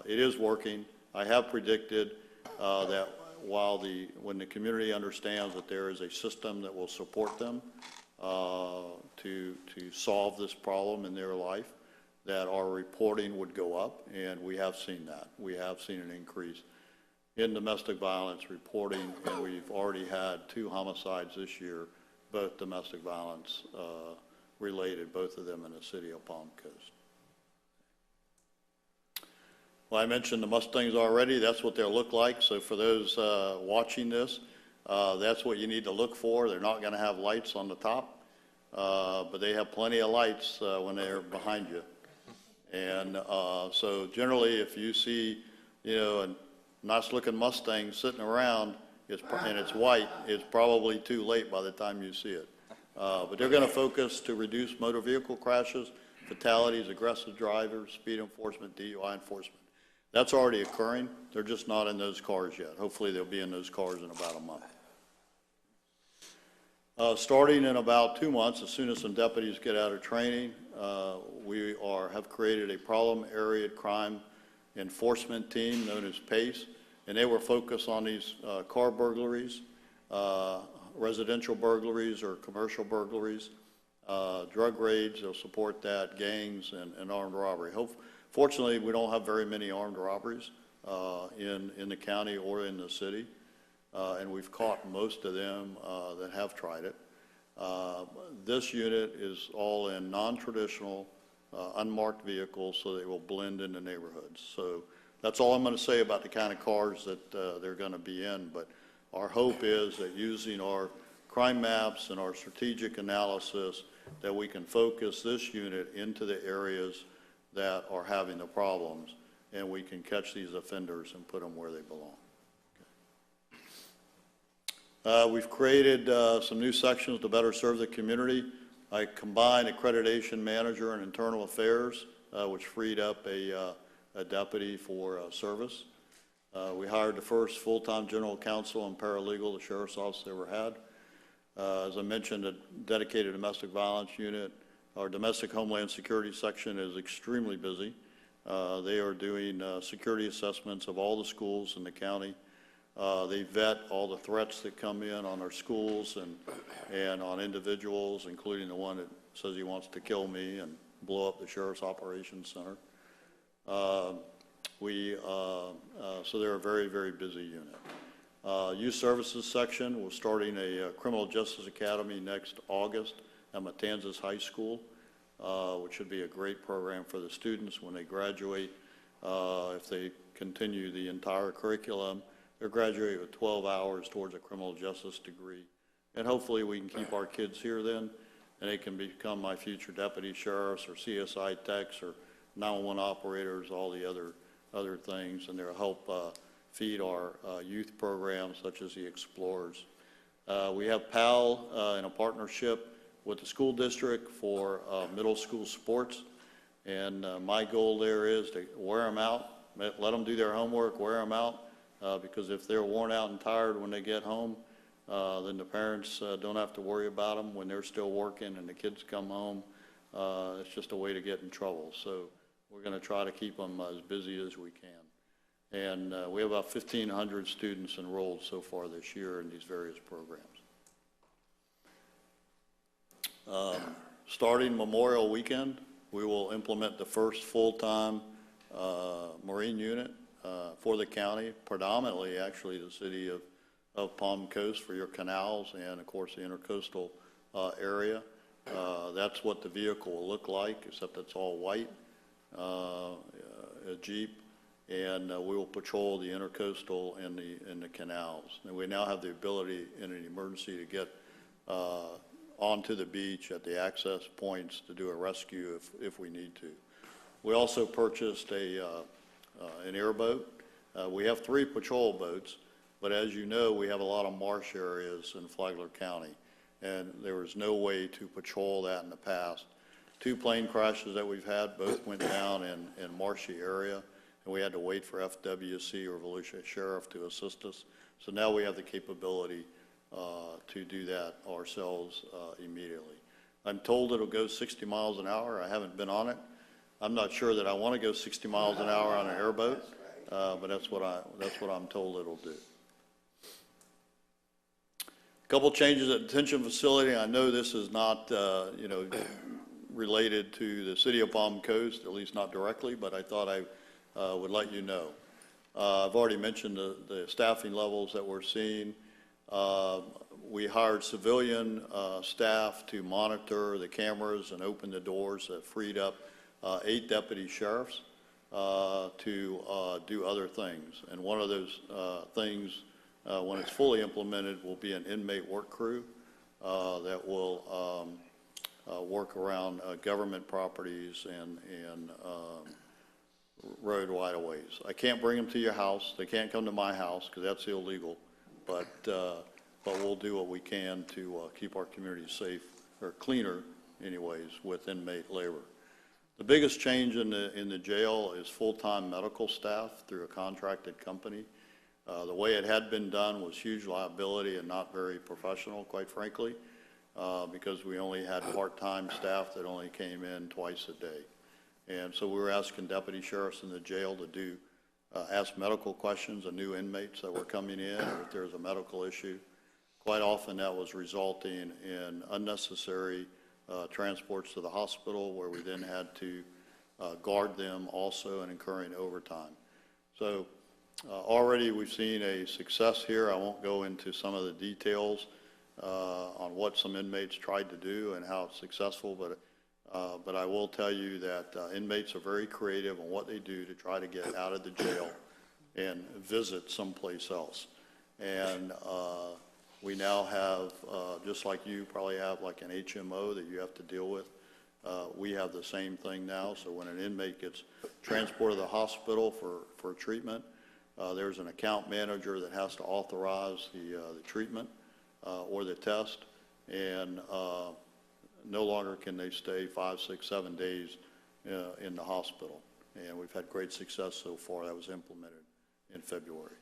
it is working. I have predicted that when the community understands that there is a system that will support them to solve this problem in their life, that our reporting would go up, and we have seen that. We have seen an increase in domestic violence reporting, and we've already had 2 homicides this year, both domestic violence related, both of them in the city of Palm Coast. Well, I mentioned the Mustangs already. That's what they'll look like. So for those watching this, that's what you need to look for. They're not going to have lights on the top, but they have plenty of lights when they're behind you. And so generally, if you see, a nice-looking Mustang sitting around and it's white, it's probably too late by the time you see it. But they're going to focus to reduce motor vehicle crashes, fatalities, aggressive drivers, speed enforcement, DUI enforcement. That's already occurring. They're just not in those cars yet. Hopefully they'll be in those cars in about a month. Starting in about 2 months, as soon as some deputies get out of training, we have created a problem area crime enforcement team known as PACE, and they were focused on these car burglaries, residential burglaries or commercial burglaries, drug raids. They'll support that, gangs, and armed robbery. Fortunately, we don't have very many armed robberies in the county or in the city, and we've caught most of them that have tried it. This unit is all in non-traditional, unmarked vehicles, so they will blend into neighborhoods. So that's all I'm going to say about the kind of cars that they're going to be in, but our hope is that using our crime maps and our strategic analysis, that we can focus this unit into the areas that are having the problems, and we can catch these offenders and put them where they belong. Okay. We've created some new sections to better serve the community. I combined accreditation manager and internal affairs, which freed up a deputy for service. We hired the first full-time general counsel and paralegal the sheriff's office ever had. As I mentioned, a dedicated domestic violence unit. Our domestic homeland security section is extremely busy. They are doing security assessments of all the schools in the county. They vet all the threats that come in on our schools and on individuals, including the one that says he wants to kill me and blow up the Sheriff's Operations Center. So they're a very, very busy unit. Youth Services section, we're starting a Criminal Justice Academy next August at Matanzas High School, which should be a great program for the students when they graduate. If they continue the entire curriculum, they'll graduate with 12 hours towards a criminal justice degree. And hopefully we can keep our kids here then, and they can become my future deputy sheriffs or CSI techs or 911 operators, all the other things, and they'll help feed our youth programs such as the Explorers. We have PAL in a partnership with the school district for middle school sports, and my goal there is to wear them out, let them do their homework, wear them out, because if they're worn out and tired when they get home, then the parents don't have to worry about them when they're still working and the kids come home. It's just a way to get in trouble. So we're going to try to keep them as busy as we can. And we have about 1,500 students enrolled so far this year in these various programs. Starting Memorial Weekend, we will implement the first full-time Marine unit for the county, predominantly actually the city of Palm Coast for your canals and of course the intercoastal area. That's what the vehicle will look like, except it's all white, a Jeep, and we will patrol the intercoastal and the canals. And we now have the ability in an emergency to get onto the beach at the access points to do a rescue if we need to. We also purchased an airboat. We have 3 patrol boats, but as you know, we have a lot of marsh areas in Flagler County, and there was no way to patrol that in the past. 2 plane crashes that we've had, both went down in marshy area, and we had to wait for FWC or Volusia Sheriff to assist us. So now we have the capability to do that ourselves immediately. I'm told it'll go 60 miles an hour. I haven't been on it. I'm not sure that I want to go 60 miles an hour on an airboat, but that's what I'm told it'll do. A couple changes at detention facility. I know this is not, related to the city of Palm Coast, at least not directly, but I thought I would let you know. I've already mentioned the staffing levels that we're seeing. We hired civilian staff to monitor the cameras and open the doors that freed up 8 deputy sheriffs to do other things. And one of those things, when it's fully implemented, will be an inmate work crew that will work around government properties and road right-of-ways. I can't bring them to your house. They can't come to my house because that's illegal. But we'll do what we can to keep our community safe, or cleaner anyways, with inmate labor. The biggest change in the jail is full-time medical staff through a contracted company. The way it had been done was huge liability and not very professional, quite frankly, because we only had part-time staff that only came in twice a day. And so we were asking deputy sheriffs in the jail to do ask medical questions of new inmates that were coming in, or if there was a medical issue. Quite often that was resulting in unnecessary transports to the hospital, where we then had to guard them also and incurring overtime. So already we've seen a success here. I won't go into some of the details on what some inmates tried to do and how it's successful, but I will tell you that inmates are very creative on what they do to try to get out of the jail and visit someplace else. And we now have, just like you probably have like an HMO that you have to deal with, we have the same thing now. So when an inmate gets transported to the hospital for treatment, there's an account manager that has to authorize the treatment or the test, and no longer can they stay 5, 6, 7 days in the hospital. And we've had great success so far. That was implemented in February.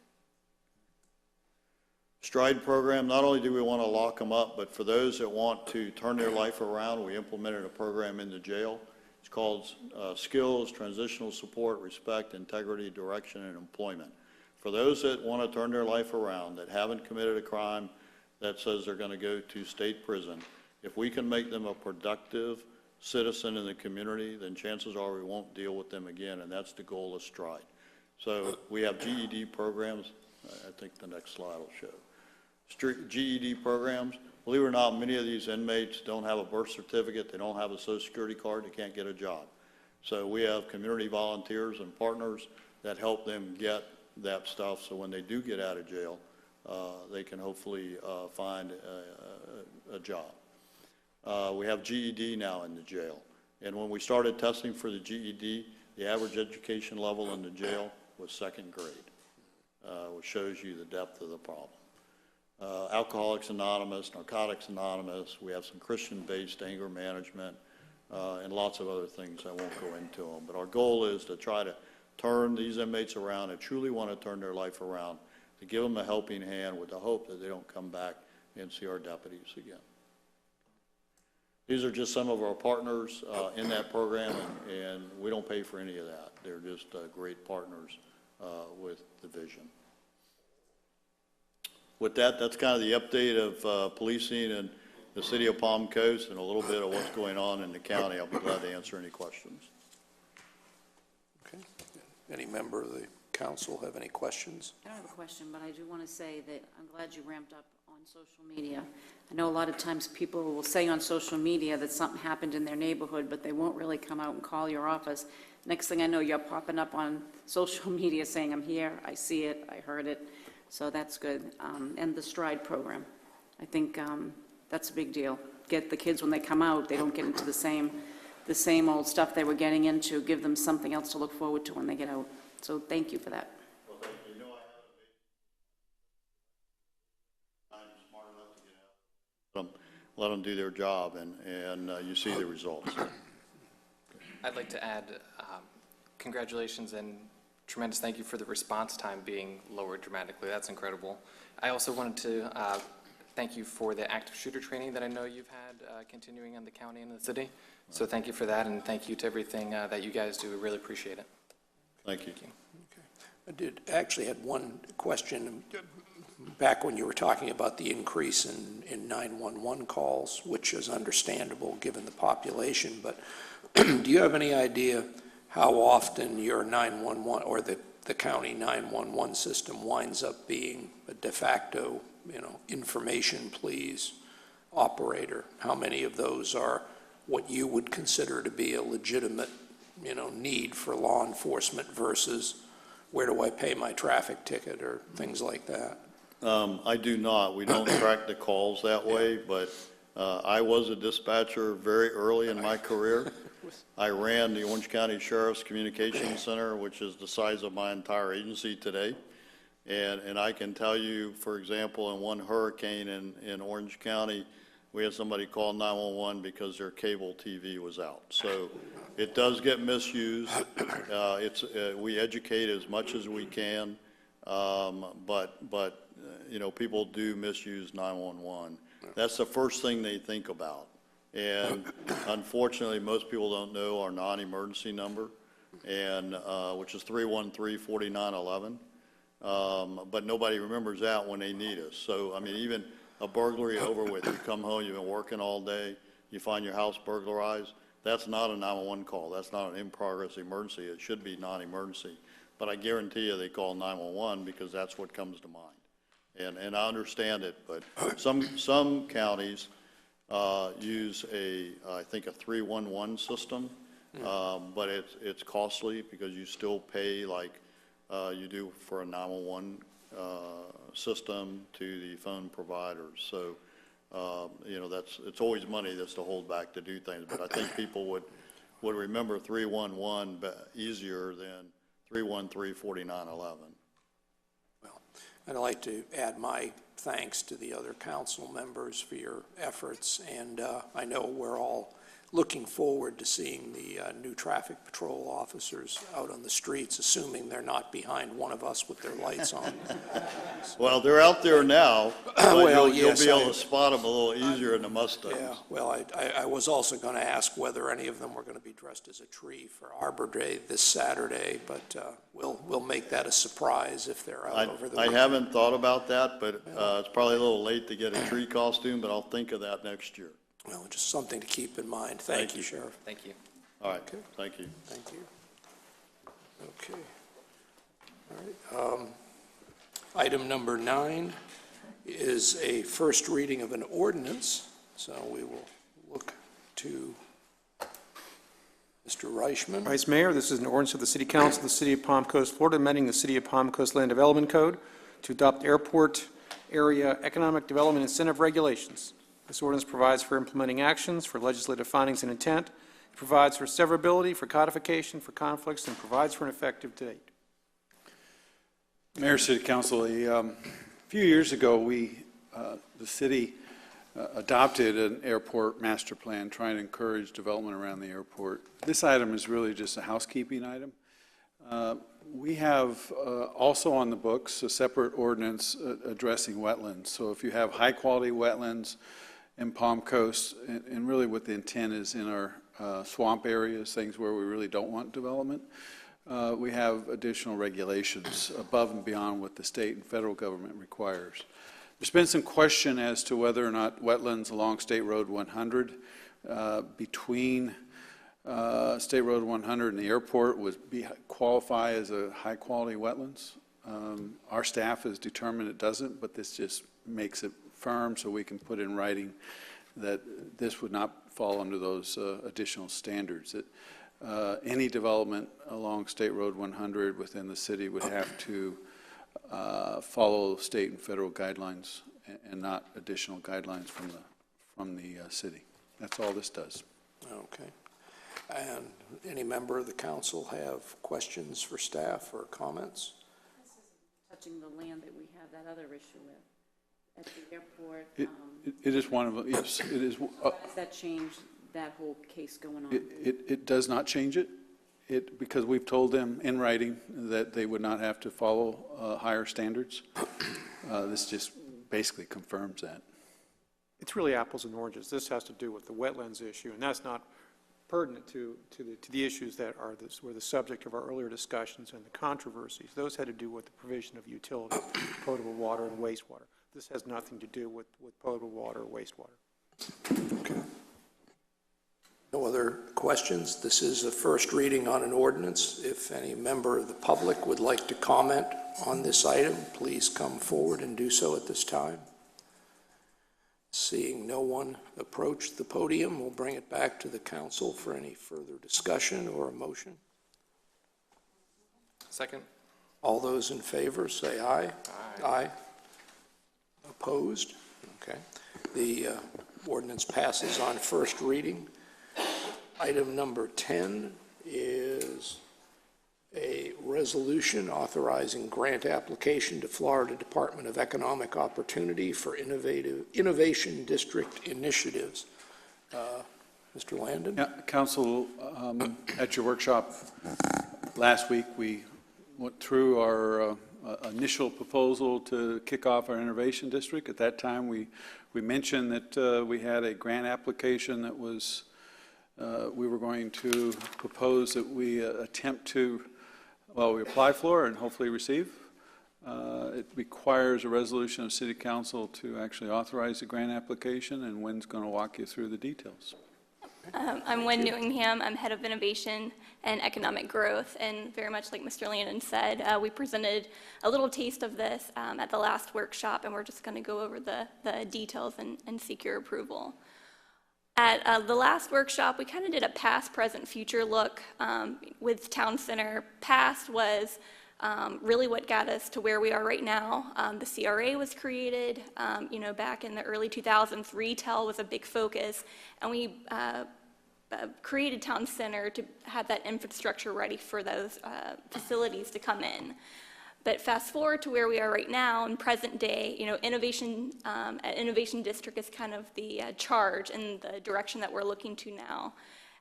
Stride program, not only do we want to lock them up, but for those that want to turn their life around, we implemented a program in the jail. It's called Skills, Transitional Support, Respect, Integrity, Direction, and Employment. For those that want to turn their life around, that haven't committed a crime that says they're going to go to state prison, if we can make them a productive citizen in the community, then chances are we won't deal with them again, and that's the goal of Stride. So we have GED programs. I think the next slide will show. GED programs. Believe it or not, many of these inmates don't have a birth certificate. They don't have a Social Security card. They can't get a job. So we have community volunteers and partners that help them get that stuff, so when they do get out of jail, they can hopefully find a job. We have GED now in the jail. And when we started testing for the GED, the average education level in the jail was 2nd grade, which shows you the depth of the problem. Alcoholics Anonymous, Narcotics Anonymous, we have some Christian-based anger management, and lots of other things. I won't go into them. But our goal is to try to turn these inmates around and truly want to turn their life around, to give them a helping hand with the hope that they don't come back and see our deputies again. These are just some of our partners in that program, and we don't pay for any of that. They're just great partners with the vision. With that, that's kind of the update of policing in the city of Palm Coast and a little bit of what's going on in the county. I'll be glad to answer any questions. Okay. Any member of the council have any questions? I don't have a question, but I do want to say that I'm glad you ramped up on on social media. I know a lot of times people will say on social media that something happened in their neighborhood, but they won't really come out and call your office. Next thing I know, you're popping up on social media saying, I'm here, I see it, I heard it, so that's good. And the STRIDE program, I think that's a big deal. Get the kids, when they come out, they don't get into the same old stuff they were getting into, give them something else to look forward to when they get out. So thank you for that. Well, thank you. You know, I'm smart enough to get out. Let them do their job, and you see the results. I'd like to add congratulations and tremendous thank you for the response time being lowered dramatically. That's incredible. I also wanted to thank you for the active shooter training that I know you've had continuing in the county and the city. So thank you for that, and thank you to everything that you guys do. We really appreciate it. Thank you. Okay. I actually had one question back when you were talking about the increase in 911 calls, which is understandable given the population, but do you have any idea how often your 911 or the county 911 system winds up being a de facto, information please operator? How many of those are what you would consider to be a legitimate, need for law enforcement versus where do I pay my traffic ticket or things like that? I do not. We don't track the calls that way, but I was a dispatcher very early in my career. I ran the Orange County Sheriff's Communications Center, which is the size of my entire agency today. And I can tell you, for example, in one hurricane in Orange County, we had somebody call 911 because their cable TV was out. So it does get misused. We educate as much as we can, but people do misuse 911. That's the first thing they think about. And unfortunately, most people don't know our non-emergency number, and which is 313-4911. But nobody remembers that when they need us. So, I mean, even a burglary over with, you come home, you've been working all day, you find your house burglarized, that's not a 911 call. That's not an in-progress emergency. It should be non-emergency. But I guarantee you they call 911 because that's what comes to mind. And I understand it, but some counties use I think a 311 system, but it's costly because you still pay like you do for a 911 system to the phone providers. So, it's always money that's to hold back to do things. But I think people would remember 311 easier than 313-4911. Well, I'd like to add my thanks to the other council members for your efforts, and I know we're all looking forward to seeing the new traffic patrol officers out on the streets, assuming they're not behind one of us with their lights on. Well, they're out there now, but Well, you'll yes, be able to spot them a little easier in the Mustangs. Yeah, well, I was also going to ask whether any of them were going to be dressed as a tree for Arbor Day this Saturday, but we'll make that a surprise if they're out over the I weekend. haven't thought about that, but it's probably a little late to get a tree costume, but I'll think of that next year. Well, just something to keep in mind. Thank you, Sheriff. Thank you. All right, thank you. Thank you. Okay. All right. Item number 9 is a first reading of an ordinance, so we will look to Mr. Reichman. Vice Mayor, this is an ordinance of the City Council of the City of Palm Coast, Florida, amending the City of Palm Coast Land Development Code to adopt airport area economic development incentive regulations. This ordinance provides for implementing actions, for legislative findings and intent. It provides for severability, for codification, for conflicts, and provides for an effective date. Mayor, City Council, a few years ago, the city adopted an airport master plan trying to encourage development around the airport. This item is really just a housekeeping item. We have also on the books a separate ordinance addressing wetlands. So if you have high-quality wetlands in Palm Coast, and really what the intent is in our swamp areas, things where we really don't want development, we have additional regulations above and beyond what the state and federal government requires. There's been some question as to whether or not wetlands along State Road 100 between State Road 100 and the airport would qualify as a high-quality wetlands. Our staff has determined it doesn't, but this just makes it confirmed so we can put in writing that this would not fall under those additional standards. That any development along State Road 100 within the city would have to follow state and federal guidelines and not additional guidelines from the city. That's all this does. Okay. And any member of the council have questions for staff or comments? Touching the land that we have that other issue with at the airport. It is one of them, yes, it is. How does that change that whole case going on? It does not change it, because we've told them in writing that they would not have to follow higher standards. This just basically confirms that. It's really apples and oranges. This has to do with the wetlands issue, and that's not pertinent to the issues that were the subject of our earlier discussions and the controversies. Those had to do with the provision of utilities, potable water and wastewater. This has nothing to do with potable water or wastewater. Okay. No other questions? This is a first reading on an ordinance. If any member of the public would like to comment on this item, please come forward and do so at this time. Seeing no one approach the podium, we'll bring it back to the council for any further discussion or a motion. Second. All those in favor, say aye. Aye. Aye. Opposed? Okay. The ordinance passes on first reading. Item number 10 is a resolution authorizing grant application to Florida Department of Economic Opportunity for Innovation District initiatives. Mr. Landon? Yeah, Council, at your workshop last week, we went through our initial proposal to kick off our innovation district. At that time, we mentioned that we had a grant application that was we were going to propose that we attempt to, well, we apply for and hopefully receive. It requires a resolution of City Council to actually authorize the grant application, and Wynn's going to walk you through the details. I'm Wynn Newingham. I'm head of innovation and economic growth, and very much like Mr. Landon said, we presented a little taste of this at the last workshop, and we're just going to go over the details and seek your approval. At the last workshop, we kind of did a past, present, future look with Town Center. Past was really what got us to where we are right now. The CRA was created, back in the early 2000s. Retail was a big focus, and we created Town Center to have that infrastructure ready for those facilities to come in. But fast forward to where we are right now in present day, innovation district is kind of the charge and the direction that we're looking to now.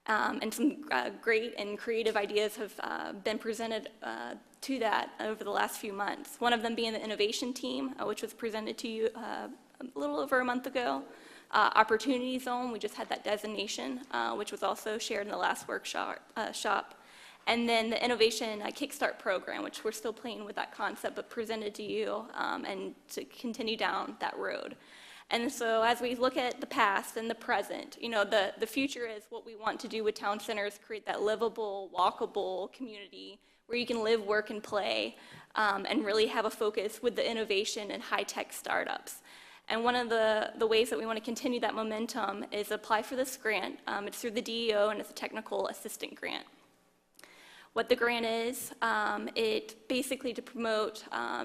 And some great and creative ideas have been presented to that over the last few months. One of them being the innovation team, which was presented to you a little over a month ago. Opportunity Zone, we just had that designation, which was also shared in the last workshop. And then the Innovation Kickstart Program, which we're still playing with that concept, but presented to you and to continue down that road. And so as we look at the past and the present, the future is what we want to do with Town Centers, create that livable, walkable community where you can live, work, and play, and really have a focus with the innovation and high-tech startups. And one of the ways that we want to continue that momentum is apply for this grant. It's through the DEO, and it's a technical assistant grant. What the grant is, it basically to promote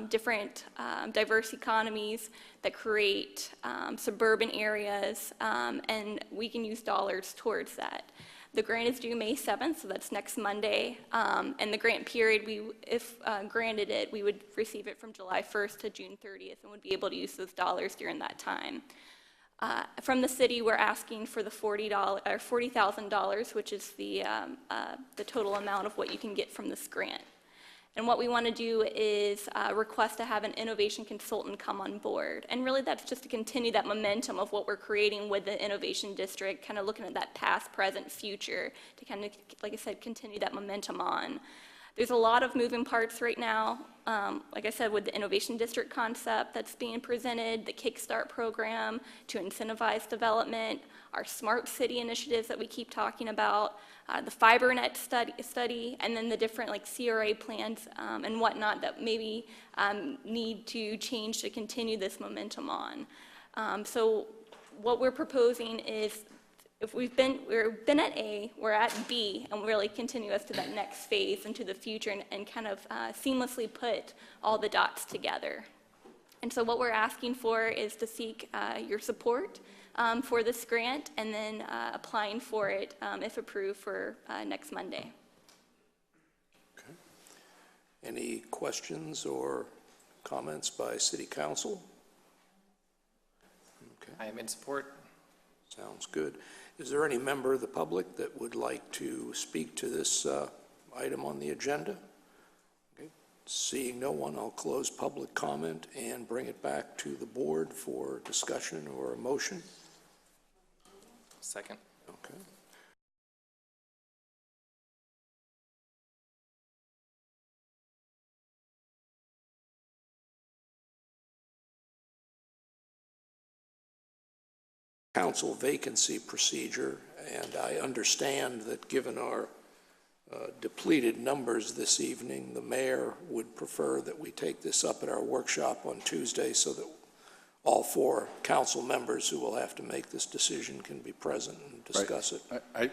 different diverse economies that create suburban areas, and we can use dollars towards that. The grant is due May 7th, so that's next Monday, and the grant period, if granted it, we would receive it from July 1st to June 30th and would be able to use those dollars during that time. From the city, we're asking for the $40,000, which is the total amount of what you can get from this grant. And what we want to do is request to have an innovation consultant come on board. And really that's just to continue that momentum of what we're creating with the Innovation District, kind of looking at that past, present, future to kind of, like I said, continue that momentum on. There's a lot of moving parts right now, like I said, with the Innovation District concept that's being presented, the Kickstart program to incentivize development, our Smart City initiatives that we keep talking about, the FiberNet study, and then the different CRA plans and whatnot that maybe need to change to continue this momentum on. So what we're proposing is, if we've been at A, we're at B, and really continue us to that next phase into the future and kind of seamlessly put all the dots together. And so what we're asking for is to seek your support for this grant, and then applying for it, if approved, for next Monday. Okay. Any questions or comments by City Council? Okay. I am in support. Sounds good. Is there any member of the public that would like to speak to this item on the agenda? Okay. Seeing no one, I'll close public comment and bring it back to the board for discussion or a motion. Second. Okay. Council vacancy procedure, and I understand that given our depleted numbers this evening, the mayor would prefer that we take this up at our workshop on Tuesday so that all 4 council members who will have to make this decision can be present and discuss it. I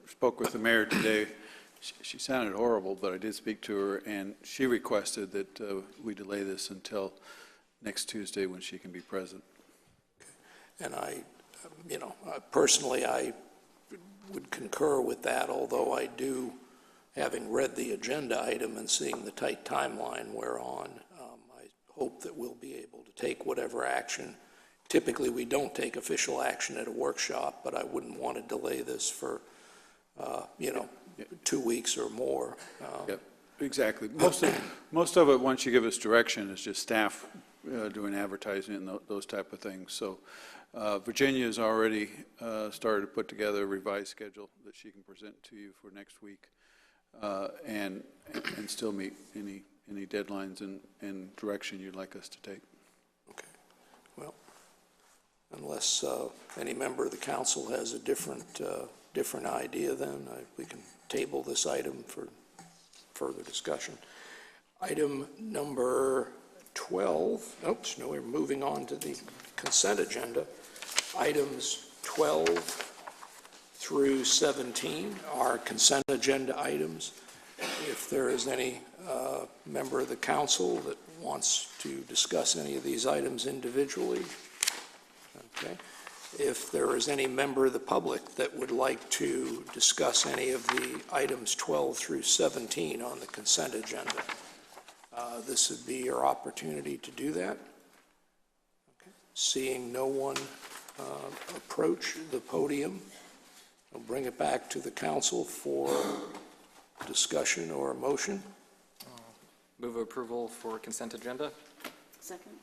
spoke with the mayor today. She sounded horrible, but I did speak to her, and she requested that we delay this until next Tuesday when she can be present. And personally, I would concur with that, although I do, having read the agenda item and seeing the tight timeline we're on, I hope that we'll be able to take whatever action. Typically, we don't take official action at a workshop, but I wouldn't want to delay this for, 2 weeks or more. Yep, exactly. Most of it, once you give us direction, is just staff doing advertising and those type of things. So Virginia has already started to put together a revised schedule that she can present to you for next week, and still meet any deadlines and direction you'd like us to take. Okay. Well, unless any member of the council has a different idea, then we can table this item for further discussion. Item number 12, oops, no, we're moving on to the consent agenda. Items 12 through 17 are consent agenda items. If there is any member of the council that wants to discuss any of these items individually, okay. If there is any member of the public that would like to discuss any of the items 12 through 17 on the consent agenda, this would be your opportunity to do that. Okay. Seeing no one approach the podium, I'll bring it back to the council for discussion or a motion. Move approval for consent agenda. Second.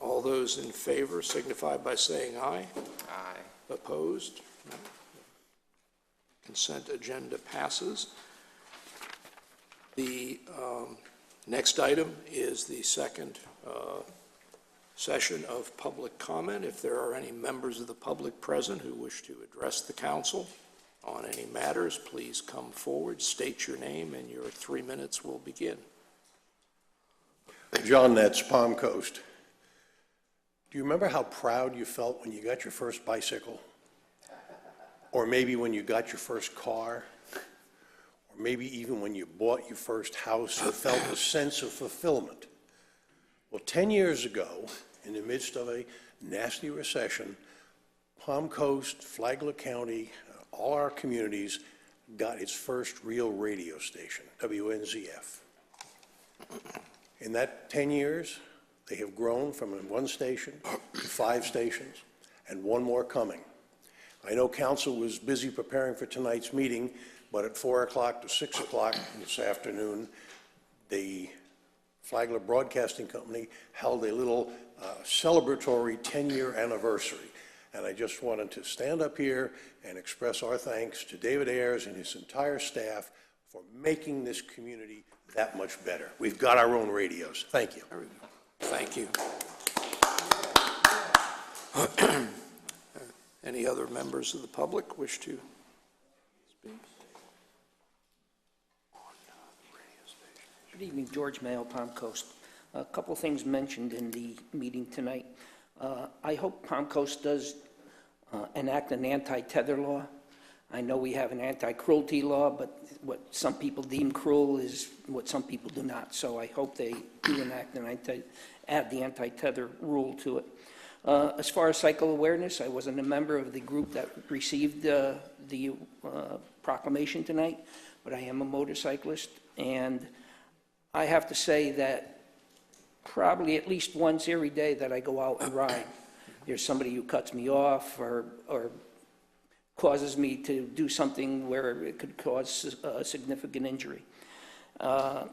All those in favor signify by saying aye. Aye. Opposed? No. Consent agenda passes. The next item is the second session of public comment. If there are any members of the public present who wish to address the council on any matters, please come forward, state your name, and your 3 minutes will begin. John Netz, Palm Coast. Do you remember how proud you felt when you got your first bicycle? Or maybe when you got your first car? Or maybe even when you bought your first house and felt a sense of fulfillment? Well, 10 years ago, in the midst of a nasty recession, Palm Coast, Flagler County, all our communities got its first real radio station, WNZF. In that 10 years, they have grown from 1 station to 5 stations, and 1 more coming. I know council was busy preparing for tonight's meeting, but at 4 o'clock to 6 o'clock this afternoon, the Flagler Broadcasting Company held a little celebratory 10-year anniversary. And I just wanted to stand up here and express our thanks to David Ayers and his entire staff for making this community that much better. We've got our own radios. Thank you. Thank you. Any other members of the public wish to speak? Good evening, George Mayo, Palm Coast. A couple things mentioned in the meeting tonight. I hope Palm Coast does enact an anti-tether law. I know we have an anti-cruelty law, but what some people deem cruel is what some people do not. So I hope they do enact and add the anti-tether rule to it. As far as cycle awareness, I wasn't a member of the group that received the proclamation tonight, but I am a motorcyclist, and I have to say that probably at least once every day that I go out and ride, there's somebody who cuts me off or causes me to do something where it could cause a significant injury. I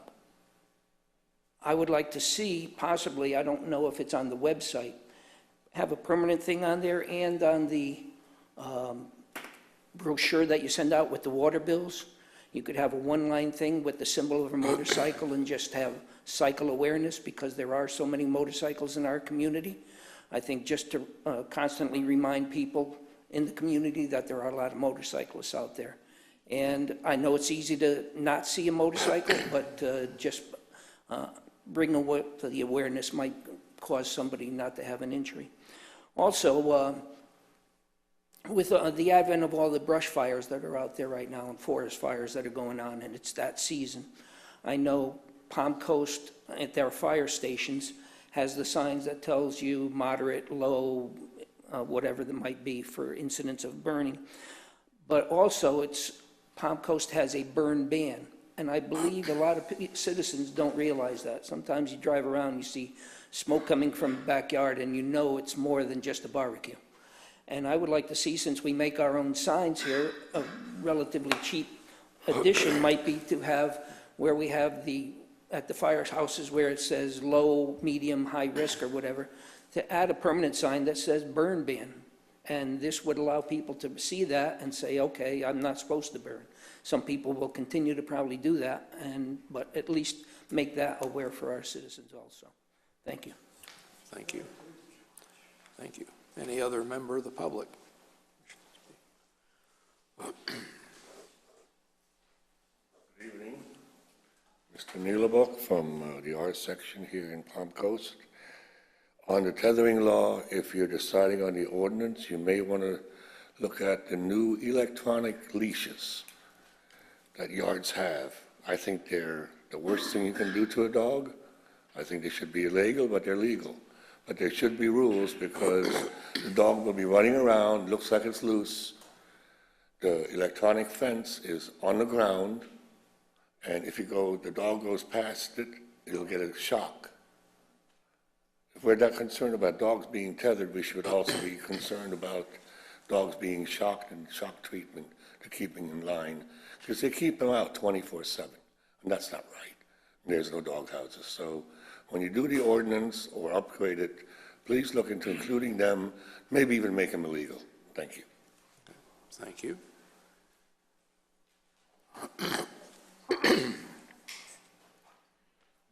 would like to see, possibly, I don't know if it's on the website, have a permanent thing on there and on the brochure that you send out with the water bills. You could have a one-line thing with the symbol of a motorcycle and just have cycle awareness, because there are so many motorcycles in our community. I think just to constantly remind people in the community that there are a lot of motorcyclists out there. And I know it's easy to not see a motorcycle, but just bring the awareness might cause somebody not to have an injury. Also, with the advent of all the brush fires that are out there right now and forest fires that are going on, and it's that season, I know Palm Coast at their fire stations has the signs that tells you moderate, low, whatever there might be for incidents of burning. But also, Palm Coast has a burn ban, and I believe a lot of citizens don't realize that. Sometimes you drive around, you see smoke coming from the backyard, and you know it's more than just a barbecue. And I would like to see, since we make our own signs here, a relatively cheap addition might be to have where we have at the firehouses where it says low, medium, high risk or whatever, to add a permanent sign that says burn ban. And this would allow people to see that and say, okay, I'm not supposed to burn. Some people will continue to probably do that, but at least make that aware for our citizens also. Thank you. Thank you. Thank you. Any other member of the public? Good evening. Mr. Neilabok from the Arts section here in Palm Coast. On the tethering law, if you're deciding on the ordinance, you may want to look at the new electronic leashes that yards have. I think they're the worst thing you can do to a dog. I think they should be illegal, but they're legal. But there should be rules, because the dog will be running around, looks like it's loose. The electronic fence is on the ground, and if the dog goes past it, it'll get a shock. If we're not concerned about dogs being tethered, we should also be concerned about dogs being shocked and shock treatment to keep them in line, because they keep them out 24/7, and that's not right. And there's no dog houses. So when you do the ordinance or upgrade it, please look into including them, maybe even make them illegal. Thank you. Thank you.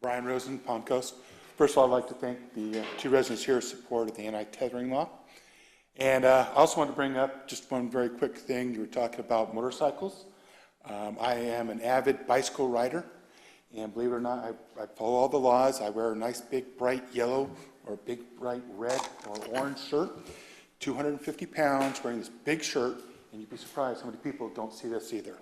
Brian Rosen, Palm Coast. First of all, I'd like to thank the two residents here in support of the anti-tethering law. And I also want to bring up just one very quick thing. You were talking about motorcycles. I am an avid bicycle rider, and believe it or not, I follow all the laws. I wear a nice big bright yellow or big bright red or orange shirt, 250 pounds, wearing this big shirt, and you'd be surprised how many people don't see this either.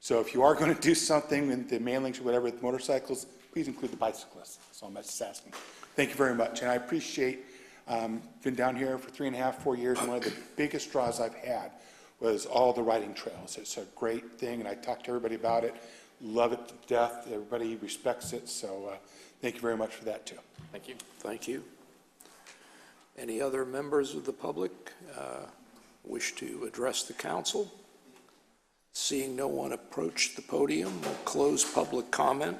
So if you are going to do something with the mailings or whatever with motorcycles, please include the bicyclists. That's all I'm just asking. Thank you very much. And I appreciate, been down here for 3.5, 4 years, and one of the biggest draws I've had was all the riding trails. It's a great thing, and I talked to everybody about it. Love it to death. Everybody respects it. So thank you very much for that, too. Thank you. Thank you. Any other members of the public wish to address the council? Seeing no one approach the podium, we'll close public comment.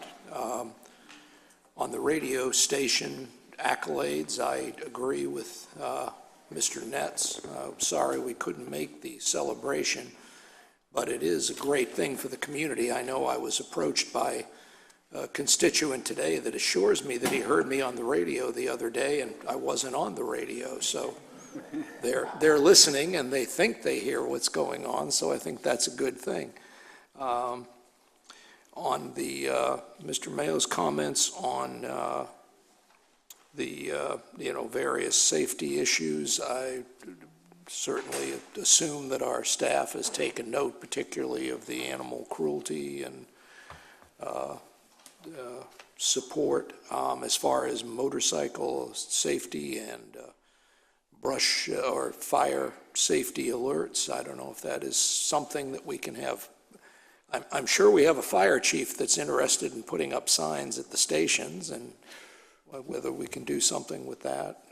On the radio station accolades, I agree with Mr. Netz. Sorry we couldn't make the celebration, but it is a great thing for the community. I know I was approached by a constituent today that assures me that he heard me on the radio the other day, and I wasn't on the radio. So they're listening, and they think they hear what's going on, so I think that's a good thing. On the Mr. Mayo's comments on the, various safety issues. I certainly assume that our staff has taken note, particularly of the animal cruelty and support as far as motorcycle safety and brush or fire safety alerts. I don't know if that is something that we can have. I'm sure we have a fire chief that's interested in putting up signs at the stations, and whether we can do something with that.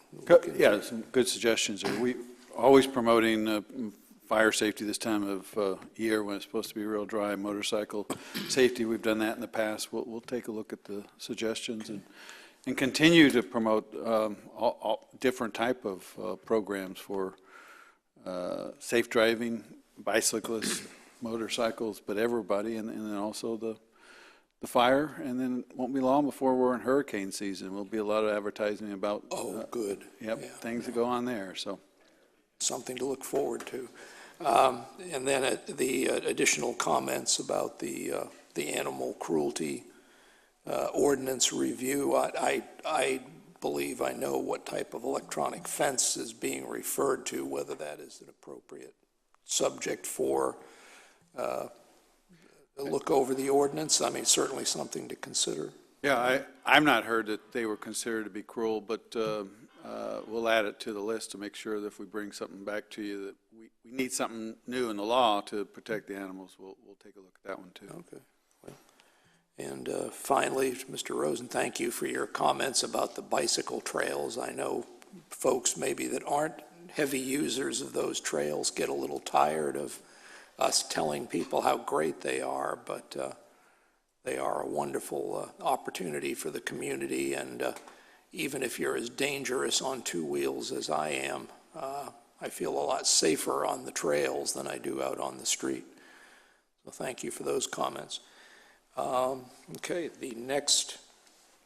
Yeah, some good suggestions there. We always promoting fire safety this time of year when it's supposed to be real dry. Motorcycle safety, we've done that in the past. We'll take a look at the suggestions and continue to promote all different type of programs for safe driving, bicyclists, motorcycles, but everybody, and then also the fire, and then it won't be long before we're in hurricane season. Will be a lot of advertising about. Oh, good. Yep, Yeah. things that go on there, so. Something to look forward to. And then the additional comments about the animal cruelty ordinance review. I believe I know what type of electronic fence is being referred to, whether that is an appropriate subject for a look over the ordinance. I mean, certainly something to consider. Yeah, I've not heard that they were considered to be cruel, but we'll add it to the list to make sure that if we bring something back to you that we need something new in the law to protect the animals, we'll take a look at that one too. Okay. Well, and finally, Mr. Rosen, thank you for your comments about the bicycle trails. I know folks maybe that aren't heavy users of those trails get a little tired of us telling people how great they are, but they are a wonderful opportunity for the community, and even if you're as dangerous on two wheels as I am, I feel a lot safer on the trails than I do out on the street. So thank you for those comments. Okay, the next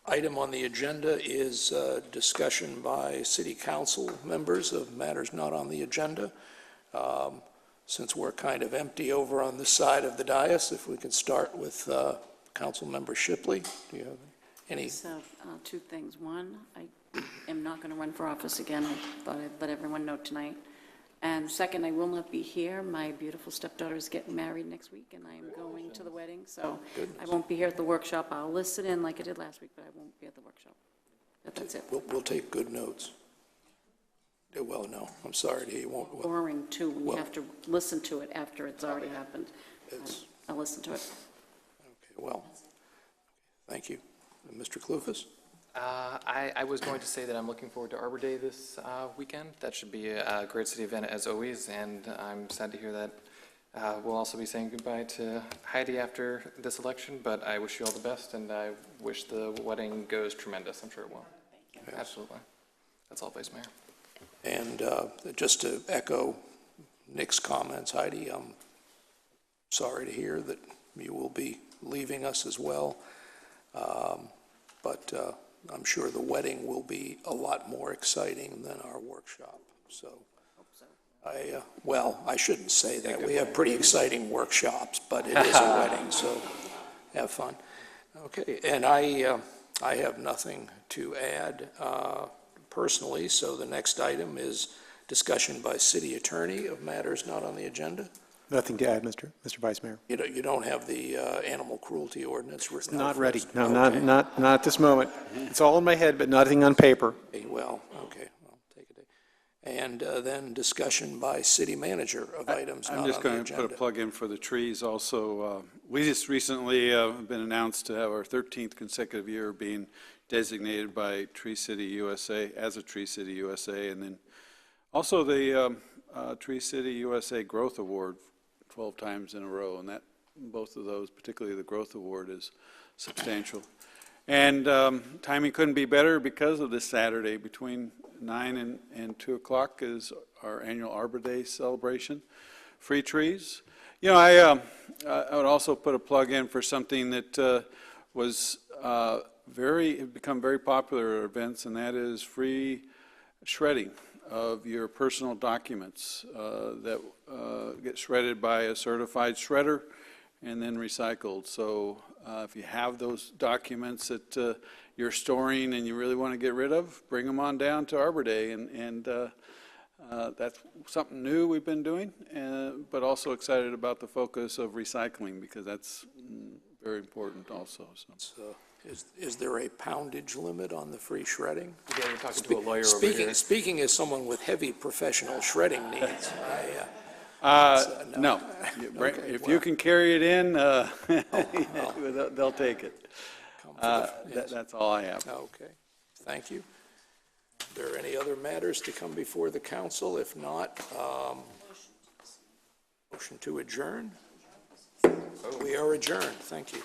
item on the agenda is discussion by city council members of matters not on the agenda. Since we're kind of empty over on this side of the dais, if we can start with Council Member Shipley. Do you have any? So, two things. One, I am not going to run for office again. I thought I'd let everyone know tonight. And second, I will not be here. My beautiful stepdaughter is getting married next week, and I am going to the wedding, so I won't be here at the workshop. I'll listen in like I did last week, but I won't be at the workshop. But that's it. We'll take good notes. Well, no, I'm sorry, you won't. Boring, too, when you have to listen to it after it's already happened. I'll listen to it. Okay, well, thank you. Mr. Clufus? I was going to say that I'm looking forward to Arbor Day this weekend. That should be a great city event as always, and I'm sad to hear that we'll also be saying goodbye to Heidi after this election, but I wish you all the best, and I wish the wedding goes tremendous. I'm sure it will. Thank you. Absolutely. That's all, Vice Mayor. And just to echo Nick's comments, Heidi, I'm sorry to hear that you will be leaving us as well. But I'm sure the wedding will be a lot more exciting than our workshop. So, well, I shouldn't say that. We have pretty exciting workshops, but it is a wedding, so have fun. Okay, and I have nothing to add personally, so the next item is discussion by city attorney of matters not on the agenda. Nothing to add, Mr. Vice Mayor. You don't have the animal cruelty ordinance written out? Not for ready. us? No, Okay. not at this moment. It's all in my head, but nothing on paper. Well, okay, well, take a day. And then discussion by city manager of items not on I'm the just agenda. going to put a plug in for the trees also. We just recently been announced to have our 13th consecutive year being designated by Tree City USA as a Tree City USA, and then also the Tree City USA Growth Award 12 times in a row, and that both of those, particularly the Growth Award, is substantial. And timing couldn't be better because of this Saturday between 9 and 2 o'clock is our annual Arbor Day celebration. Free trees. You know, I would also put a plug in for something that was become very popular at events, and that is free shredding of your personal documents that get shredded by a certified shredder and then recycled. So If you have those documents that you're storing and you really want to get rid of, bring them on down to Arbor Day. And that's something new we've been doing, but also excited about the focus of recycling, because that's very important also. So. Is there a poundage limit on the free shredding? Again, we're talking to a lawyer over here. Speaking as someone with heavy professional shredding needs, No. If you can carry it in, they'll take it. That's all I have. Okay, thank you. Are there any other matters to come before the council? If not, motion to adjourn? We are adjourned. Thank you.